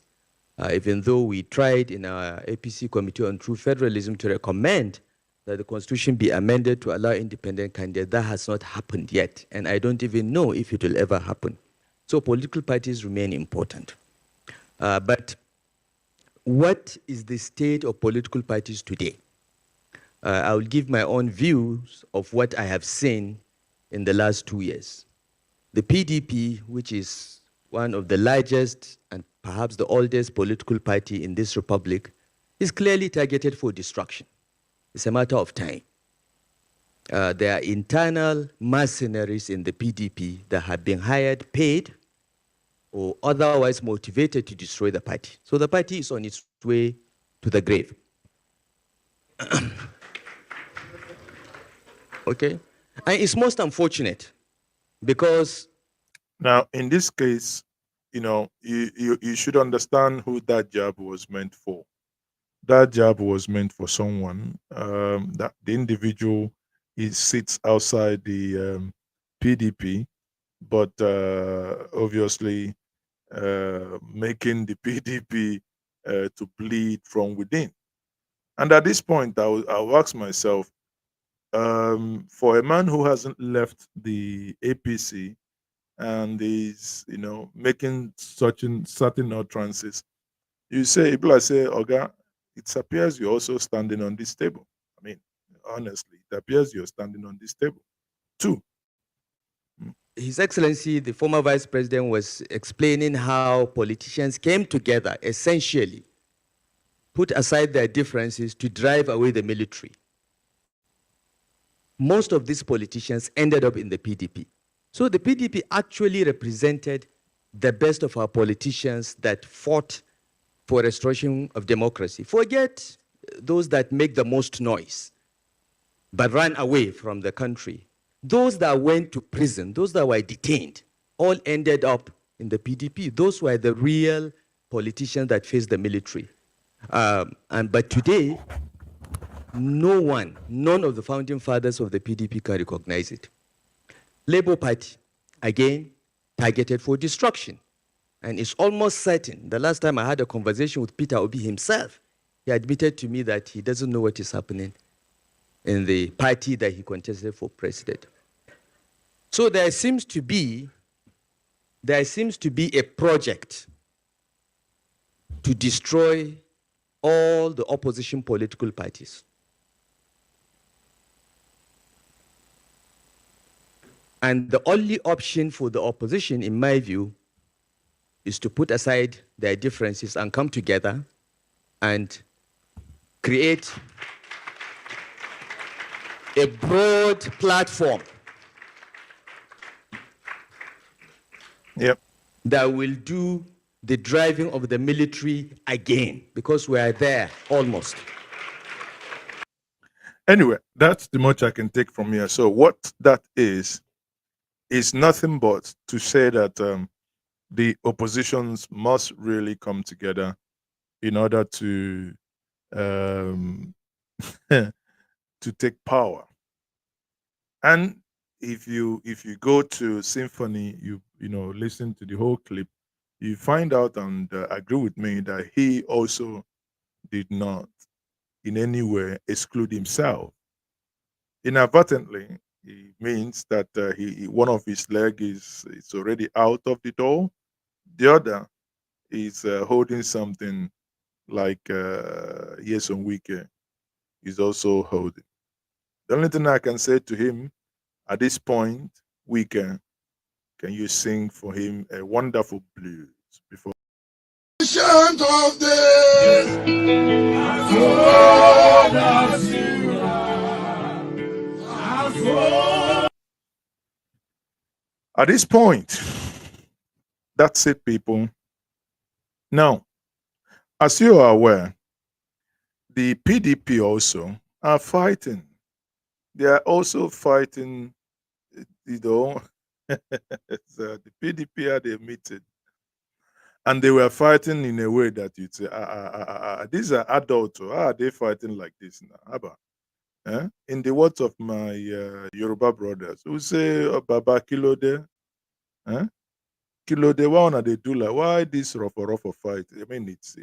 even though we tried in our APC Committee on True Federalism to recommend that the constitution be amended to allow independent candidates. That has not happened yet, and I don't even know if it will ever happen. So political parties remain important. But what is the state of political parties today? I will give my own views of what I have seen in the last 2 years. The PDP, which is one of the largest and perhaps the oldest political party in this republic, is clearly targeted for destruction. It's a matter of time. There are internal mercenaries in the PDP that have been hired, paid, or otherwise motivated to destroy the party. So the party is on its way to the grave. Okay? And it's most unfortunate because... Now, in this case, you should understand who that job was meant for. That job was meant for someone, that the individual sits outside the PDP, but obviously making the PDP to bleed from within. And at this point, I'll ask myself, for a man who hasn't left the APC and is, making certain utterances, you say, people say, Oga, it appears you're also standing on this table. I mean, honestly, it appears you're standing on this table too. His Excellency, the former Vice President, was explaining how politicians came together, essentially, put aside their differences to drive away the military. Most of these politicians ended up in the PDP. So the PDP actually represented the best of our politicians that fought for restoration of democracy. Forget those that make the most noise, but ran away from the country. Those that went to prison, those that were detained, all ended up in the PDP. Those were the real politicians that faced the military. But today, none of the founding fathers of the PDP can recognize it. Labour Party, again, targeted for destruction. And it's almost certain. The last time I had a conversation with Peter Obi himself, he admitted to me that he doesn't know what is happening in the party that he contested for president. So there seems to be a project to destroy all the opposition political parties. And the only option for the opposition, in my view, is to put aside their differences and come together and create a broad platform that will do the driving of the military again, because we are there almost. Anyway, that's the much I can take from here. So what that is nothing but to say that the oppositions must really come together in order to to take power. And if you go to Symphony, you listen to the whole clip, you find out and agree with me that he also did not in any way exclude himself. Inadvertently, it means that one of his leg is already out of the door. The other is holding something like yes on weekend. is also holding. The only thing I can say to him at this point, can you sing for him a wonderful blues before? Of days, at this point, that's it, people. Now, as you are aware, the PDP also are fighting. They are also fighting, so the PDP had a meeting. And they were fighting in a way that you'd say, these are adults. How are they fighting like this now? In the words of my Yoruba brothers, who say, Baba Kilode, Kilode, why they do like, why this rough fight? I mean, it's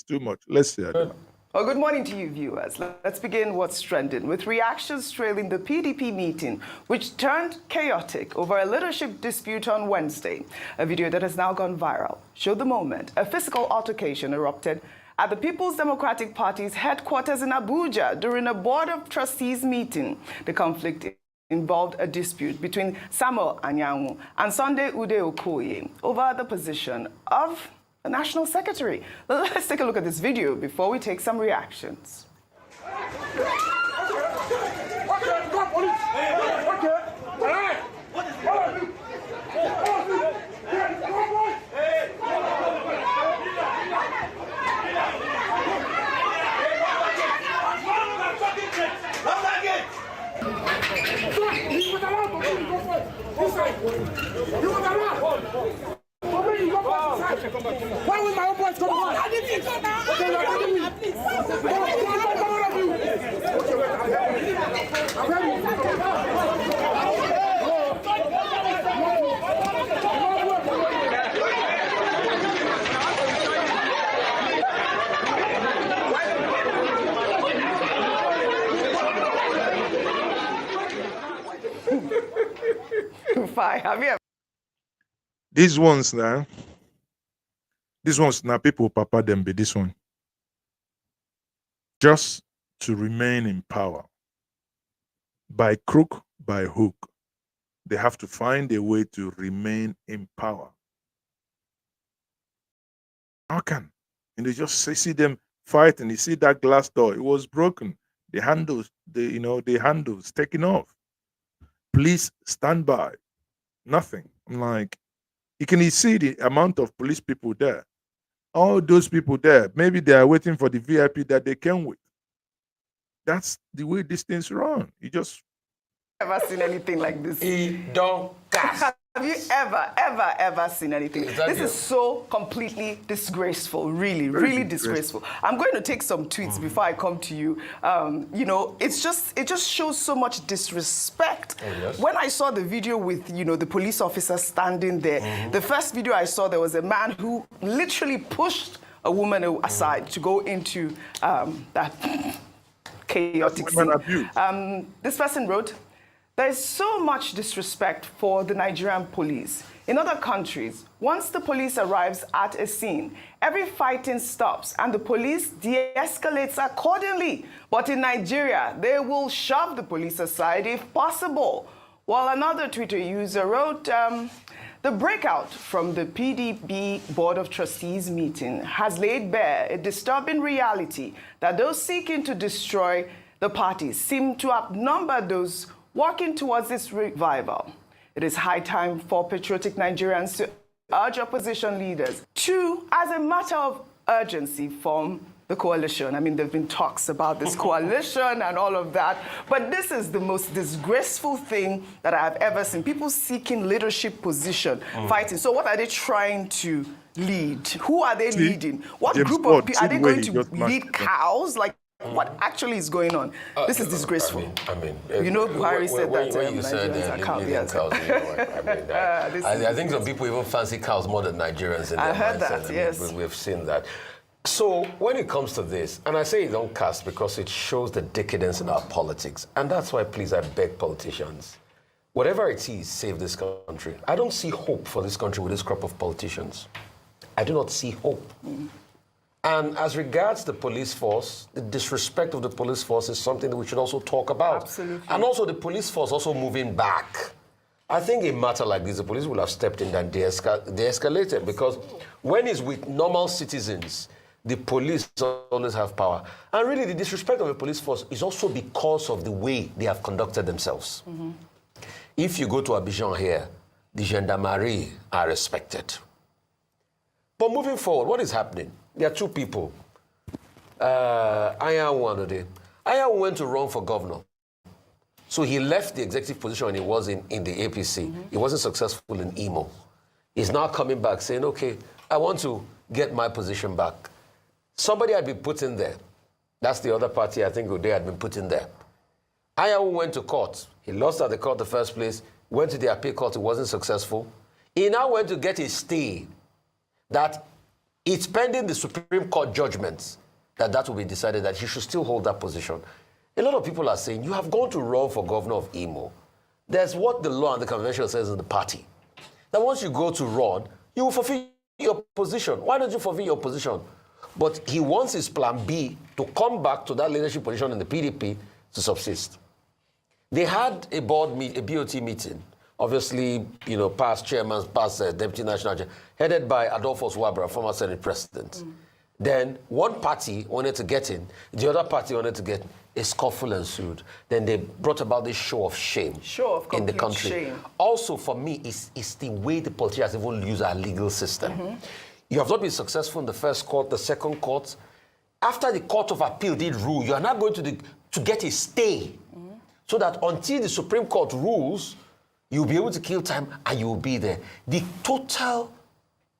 too much. Let's hear them. Well, good morning to you, viewers. Let's begin what's trending with reactions trailing the PDP meeting, which turned chaotic over a leadership dispute on Wednesday. A video that has now gone viral showed the moment a physical altercation erupted at the People's Democratic Party's headquarters in Abuja during a Board of Trustees meeting. The conflict involved a dispute between Samuel Anyanwu and Sunday Ude Okoye over the position of the National Secretary. Let's take a look at this video before we take some reactions. Why will my own boys come on? I didn't come out. Okay, you're letting me. Have you ever? These ones now, people papa them be this one. Just to remain in power. By crook, by hook. They have to find a way to remain in power. How can? And they just see them fighting. You see that glass door, it was broken. The handles, the handles taken off. Please stand by. Nothing. I'm like, you can see the amount of police people there. All those people there, maybe they are waiting for the VIP that they came with. That's the way these things run. You just Ever seen anything like this? He don't cast. Have you ever seen anything? This is so completely disgraceful, really disgraceful. I'm going to take some tweets before I come to you. It just shows so much disrespect. Oh, yes. When I saw the video with, the police officer standing there, the first video I saw, there was a man who literally pushed a woman aside to go into that chaotic scene. This person wrote, "There is so much disrespect for the Nigerian police. In other countries, once the police arrives at a scene, every fighting stops and the police de-escalates accordingly. But in Nigeria, they will shove the police aside if possible." While another Twitter user wrote, "The breakout from the PDP Board of Trustees meeting has laid bare a disturbing reality that those seeking to destroy the party seem to outnumber those working towards this revival. It is high time for patriotic Nigerians to urge opposition leaders to, as a matter of urgency, form the coalition." I mean, there have been talks about this coalition and all of that, but this is the most disgraceful thing that I have ever seen. People seeking leadership position, fighting. So what are they trying to lead? Who are they leading? What group of people? Are they going to lead cows? Like, what actually is going on? This is disgraceful. Buhari said that when you said leading cows, I think some people even fancy cows more than Nigerians in their mindset. I heard that, yes. We've seen that. So when it comes to this, and I say you don't cast because it shows the decadence in our politics, and that's why, please, I beg politicians, whatever it is, save this country. I don't see hope for this country with this crop of politicians. I do not see hope. And as regards the police force, the disrespect of the police force is something that we should also talk about. Absolutely. And also the police force also moving back. I think a matter like this, the police will have stepped in and de-escalated, because when it's with normal citizens, the police always have power. And really the disrespect of the police force is also because of the way they have conducted themselves. Mm-hmm. If you go to Abidjan here, the gendarmerie are respected. But moving forward, what is happening? There are two people. Ayahu went to run for governor. So he left the executive position and he was in the APC. Mm-hmm. He wasn't successful in Imo. He's now coming back saying, okay, I want to get my position back. Somebody had been put in there. That's the other party I think they had been put in there. Ayahu went to court. He lost at the court the first place, went to the appeal court, it wasn't successful. He now went to get a stay that it's pending the Supreme Court judgments that will be decided that he should still hold that position. A lot of people are saying, you have gone to run for governor of Imo. There's what the law and the convention says in the party. That once you go to run, you will fulfill your position. Why don't you fulfill your position? But he wants his plan B to come back to that leadership position in the PDP to subsist. They had a BOT meeting, obviously, past chairman, past deputy national chair, headed by Adolphus Wabra, former Senate president. Mm. Then one party wanted to get in, the other party wanted to get in. A scuffle ensued. Then they brought about this show of shame in the country. Shame. Also, for me, it's the way the politicians even use our legal system. Mm-hmm. You have not been successful in the first court, the second court. After the Court of Appeal did rule, you are now going to get a stay. Mm-hmm. So that until the Supreme Court rules, you'll be able to kill time and you will be there. The total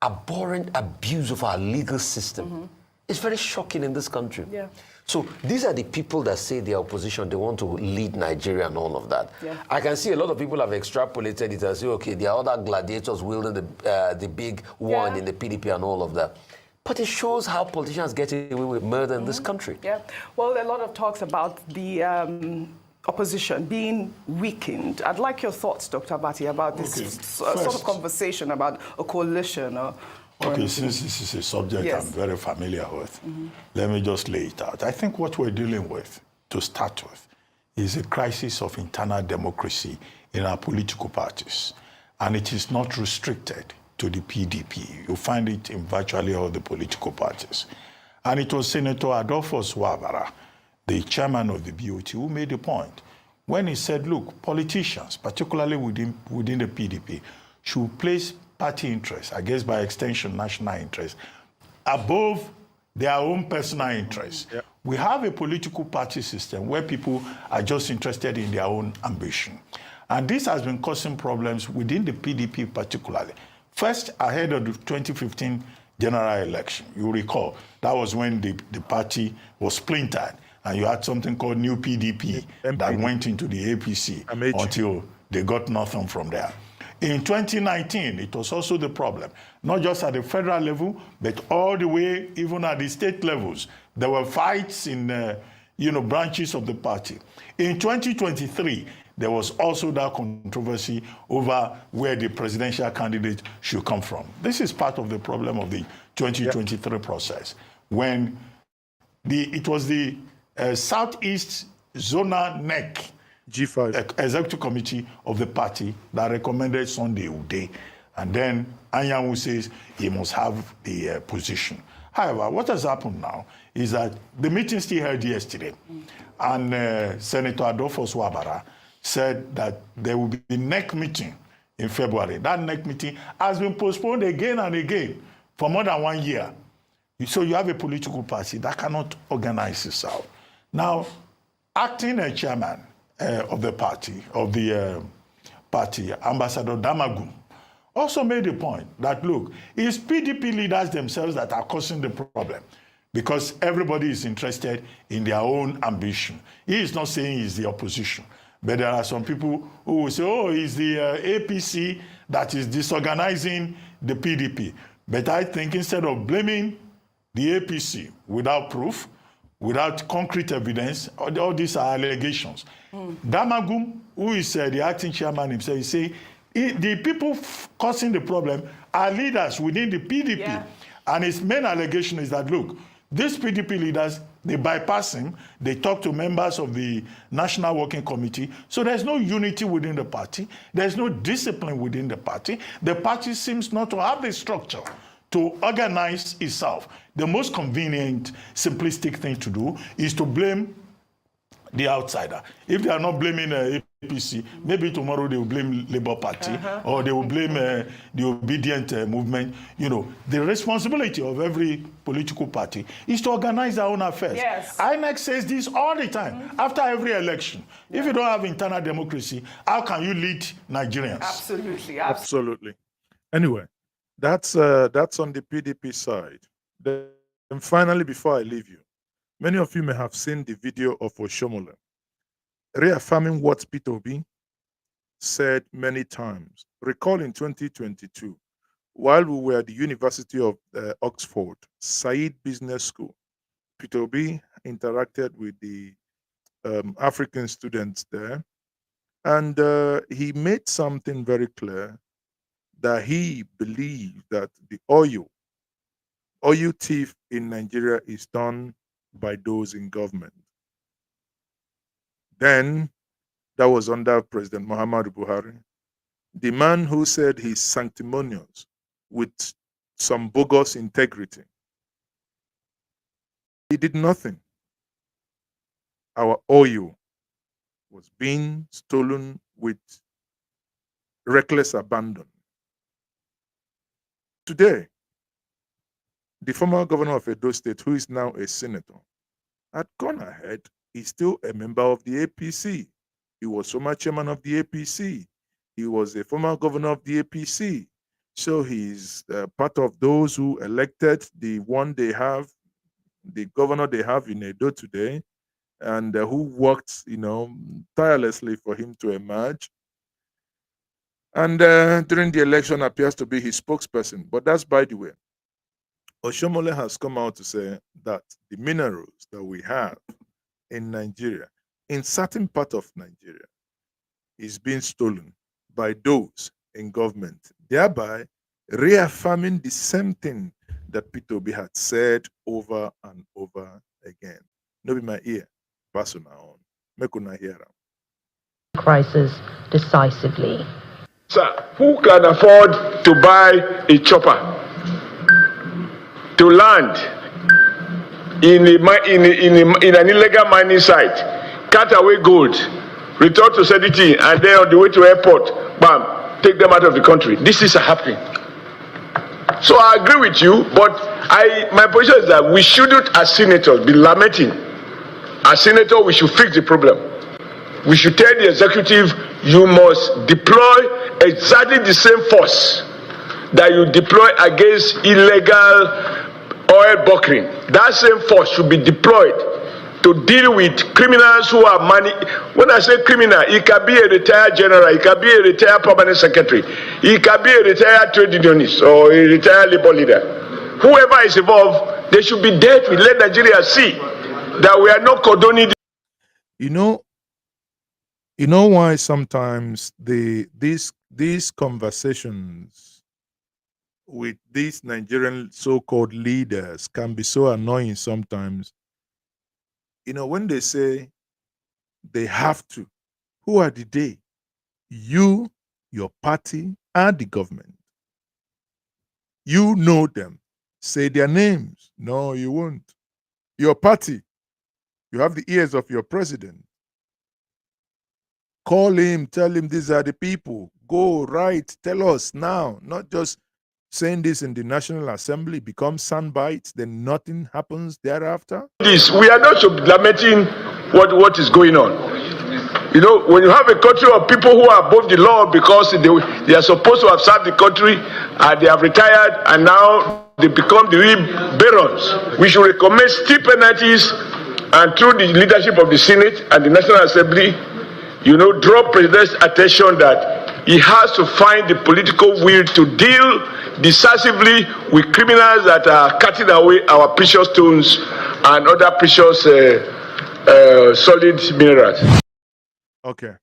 abhorrent abuse of our legal system is very shocking in this country. Yeah. So these are the people that say they are opposition, they want to lead Nigeria and all of that. Yeah. I can see a lot of people have extrapolated it and say, okay, there are other gladiators wielding the big one in the PDP and all of that. But it shows how politicians get away with murder in this country. Yeah. Well, a lot of talks about the opposition being weakened. I'd like your thoughts, Dr. Abati, about this sort of conversation about a coalition or okay, since this is a subject I'm very familiar with, let me just lay it out. I think what we're dealing with, to start with, is a crisis of internal democracy in our political parties. And it is not restricted to the PDP. You find it in virtually all the political parties. And it was Senator Adolphus Wabara, the chairman of the BOT, who made the point when he said, look, politicians, particularly within the PDP, should place party interests, I guess by extension national interests, above their own personal interests. Yep. We have a political party system where people are just interested in their own ambition. And this has been causing problems within the PDP particularly. First, ahead of the 2015 general election, you recall, that was when the party was splintered and you had something called New PDP that went into the APC Amaechi. Until they got nothing from there. In 2019, it was also the problem, not just at the federal level, but all the way, even at the state levels. There were fights in, branches of the party. In 2023, there was also that controversy over where the presidential candidate should come from. This is part of the problem of the 2023 process, when it was the Southeast Zonal NEC, G5 executive committee of the party that recommended Sunday Ude, and then Anyanwu says he must have the position. However, what has happened now is that the meeting still held yesterday, and Senator Adolphus Wabara said that there will be a NEC meeting in February. That NEC meeting has been postponed again and again for more than 1 year. So you have a political party that cannot organize itself. Now, acting chairman of the party, Ambassador Damagum, also made the point that, look, it's PDP leaders themselves that are causing the problem because everybody is interested in their own ambition. He is not saying he's the opposition, but there are some people who will say, oh, it's the APC that is disorganizing the PDP. But I think instead of blaming the APC without proof, without concrete evidence, all these are allegations. Damagum, who is the acting chairman himself, is saying the people causing the problem are leaders within the PDP. Yeah. And his main allegation is that, look, These PDP leaders, they bypass him. They talk to members of the National Working Committee. So there's no unity within the party. There's no discipline within the party. The party seems not to have the structure to organize itself. The most convenient, simplistic thing to do is to blame the outsider. If they are not blaming APC, maybe tomorrow they will blame Labour Party or they will blame the Obedient movement. You know, the responsibility of every political party is to organize their own affairs. Yes. INEC says this all the time, after every election. If you don't have internal democracy, how can you lead Nigerians? Absolutely. Absolutely. Anyway, that's on the PDP side. Then finally, before I leave you, many of you may have seen the video of Oshomole reaffirming what Peter Obi said many times. Recall in 2022, while we were at the University of Oxford, Said Business School, Peter Obi interacted with the African students there, and he made something very clear, that he believed that the oil thief in Nigeria is done by those in government. Then, that was under President Muhammadu Buhari. The man who said he's sanctimonious with some bogus integrity. He did nothing. Our oil was being stolen with reckless abandon. Today, the former governor of Edo State, who is now a senator, had gone ahead. He's still a member of the APC. He was former chairman of the APC. He was a former governor of the APC. So he's part of those who elected the one they have, the governor they have in Edo today, and who worked, tirelessly for him to emerge. And during the election appears to be his spokesperson. But that's by the way. Oshomole has come out to say that the minerals that we have in Nigeria, in certain part of Nigeria, is being stolen by those in government, thereby reaffirming the same thing that Peter Obi had said over and over again. No be my ear, pass on our own. Make una hear am. Crisis decisively. Sir, who can afford to buy a chopper to land in an illegal mining site, cut away gold, return to Sediti, and then on the way to airport, bam, take them out of the country? This is happening. So I agree with you, but my position is that we shouldn't, as senators, be lamenting. As senators, we should fix the problem. We should tell the executive, you must deploy exactly the same force that you deploy against illegal oil bunkering. That same force should be deployed to deal with criminals who are money. When I say criminal, it can be a retired general, it can be a retired permanent secretary, it can be a retired trade unionist or a retired labor leader. Whoever is involved, they should be dealt with. Let Nigeria see that we are not condoning. You know why sometimes these conversations with these Nigerian so-called leaders can be so annoying sometimes? When they say they have to, who are the they? You, your party, and the government. You know them. Say their names. No, you won't. Your party, you have the ears of your president. Call him, tell him these are the people. Go, write, tell us now. Not just saying this in the National Assembly, becomes sound bites, then nothing happens thereafter. We are not lamenting what is going on. When you have a country of people who are above the law because they are supposed to have served the country, and they have retired, and now they become the real barons. We should recommend steep penalties, and through the leadership of the Senate and the National Assembly, draw President's attention that he has to find the political will to deal decisively with criminals that are cutting away our precious stones and other precious solid minerals. Okay.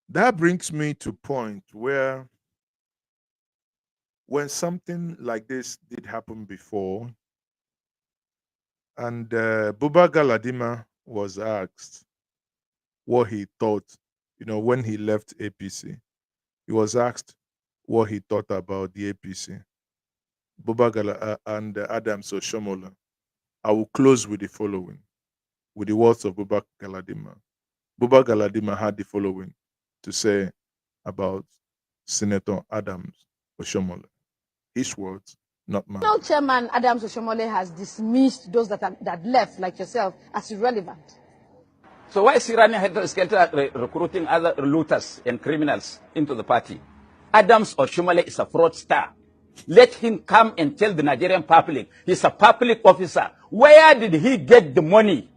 That brings me to a point where when something like this did happen before, And Buba Galadima was asked what he thought, when he left APC. He was asked what he thought about the APC. Buba Gala and Adams Oshomola. I will close with the following, with the words of Buba Galadima. Buba Galadima had the following to say about Senator Adams Oshomola. His words, not mine. Now, Chairman Adams Oshomola has dismissed those that left, like yourself, as irrelevant. So why is he running helter-skelter recruiting other looters and criminals into the party? Adams Oshomola is a fraudster. Let him come and tell the Nigerian public he's a public officer. Where did he get the money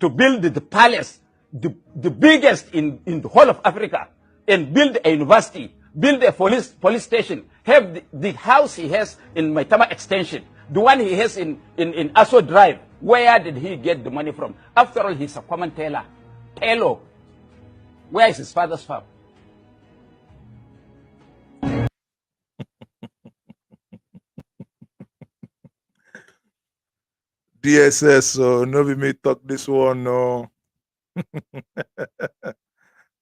to build the palace, the biggest in the whole of Africa, and build a university, build a police station, have the house he has in Maitama Extension, the one he has in Aso Drive? Where did he get the money from? After all, he's a common tailor. Where is his father's farm? DSS, so no be me talk this one, no.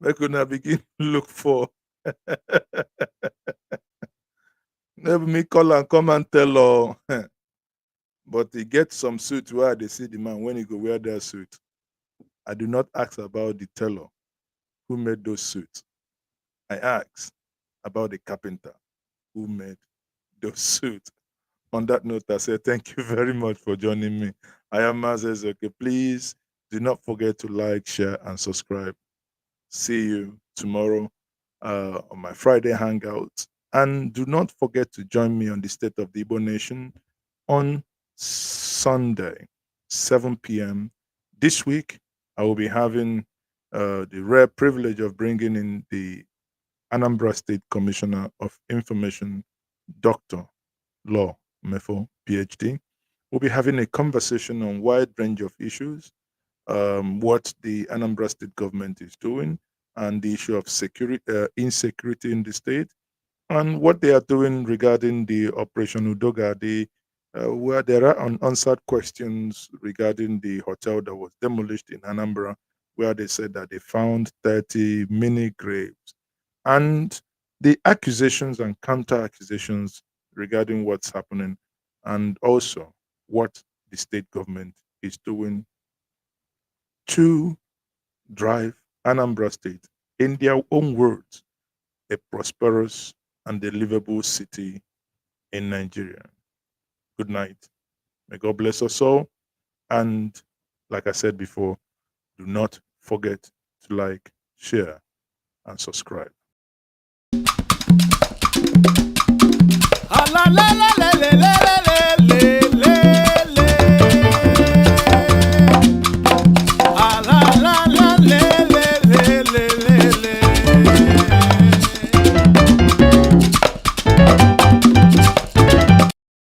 I could not begin to look for. Never me call and come and tell, but he gets some suit where they see the man when he go wear their suit. I do not ask about the tailor who made those suits. I ask about the carpenter who made those suits. On that note, I say thank you very much for joining me. I am Mazes. Okay, please do not forget to like, share, and subscribe. See you tomorrow on my Friday hangout. And do not forget to join me on the State of the Igbo Nation on Sunday, 7 p.m. This week, I will be having the rare privilege of bringing in the Anambra State Commissioner of Information, Dr. Law Mefo, PhD. We'll be having a conversation on a wide range of issues, what the Anambra State government is doing, and the issue of insecurity in the state, and what they are doing regarding the Operation Udoga, where there are unanswered questions regarding the hotel that was demolished in Anambra, where they said that they found 30 mini graves, and the accusations and counter-accusations regarding what's happening, and also what the state government is doing to drive Anambra State, in their own words, a prosperous and a livable city in Nigeria. Good night. May God bless us all. And like I said before, do not forget to like, share, and subscribe. La la la la la la la la.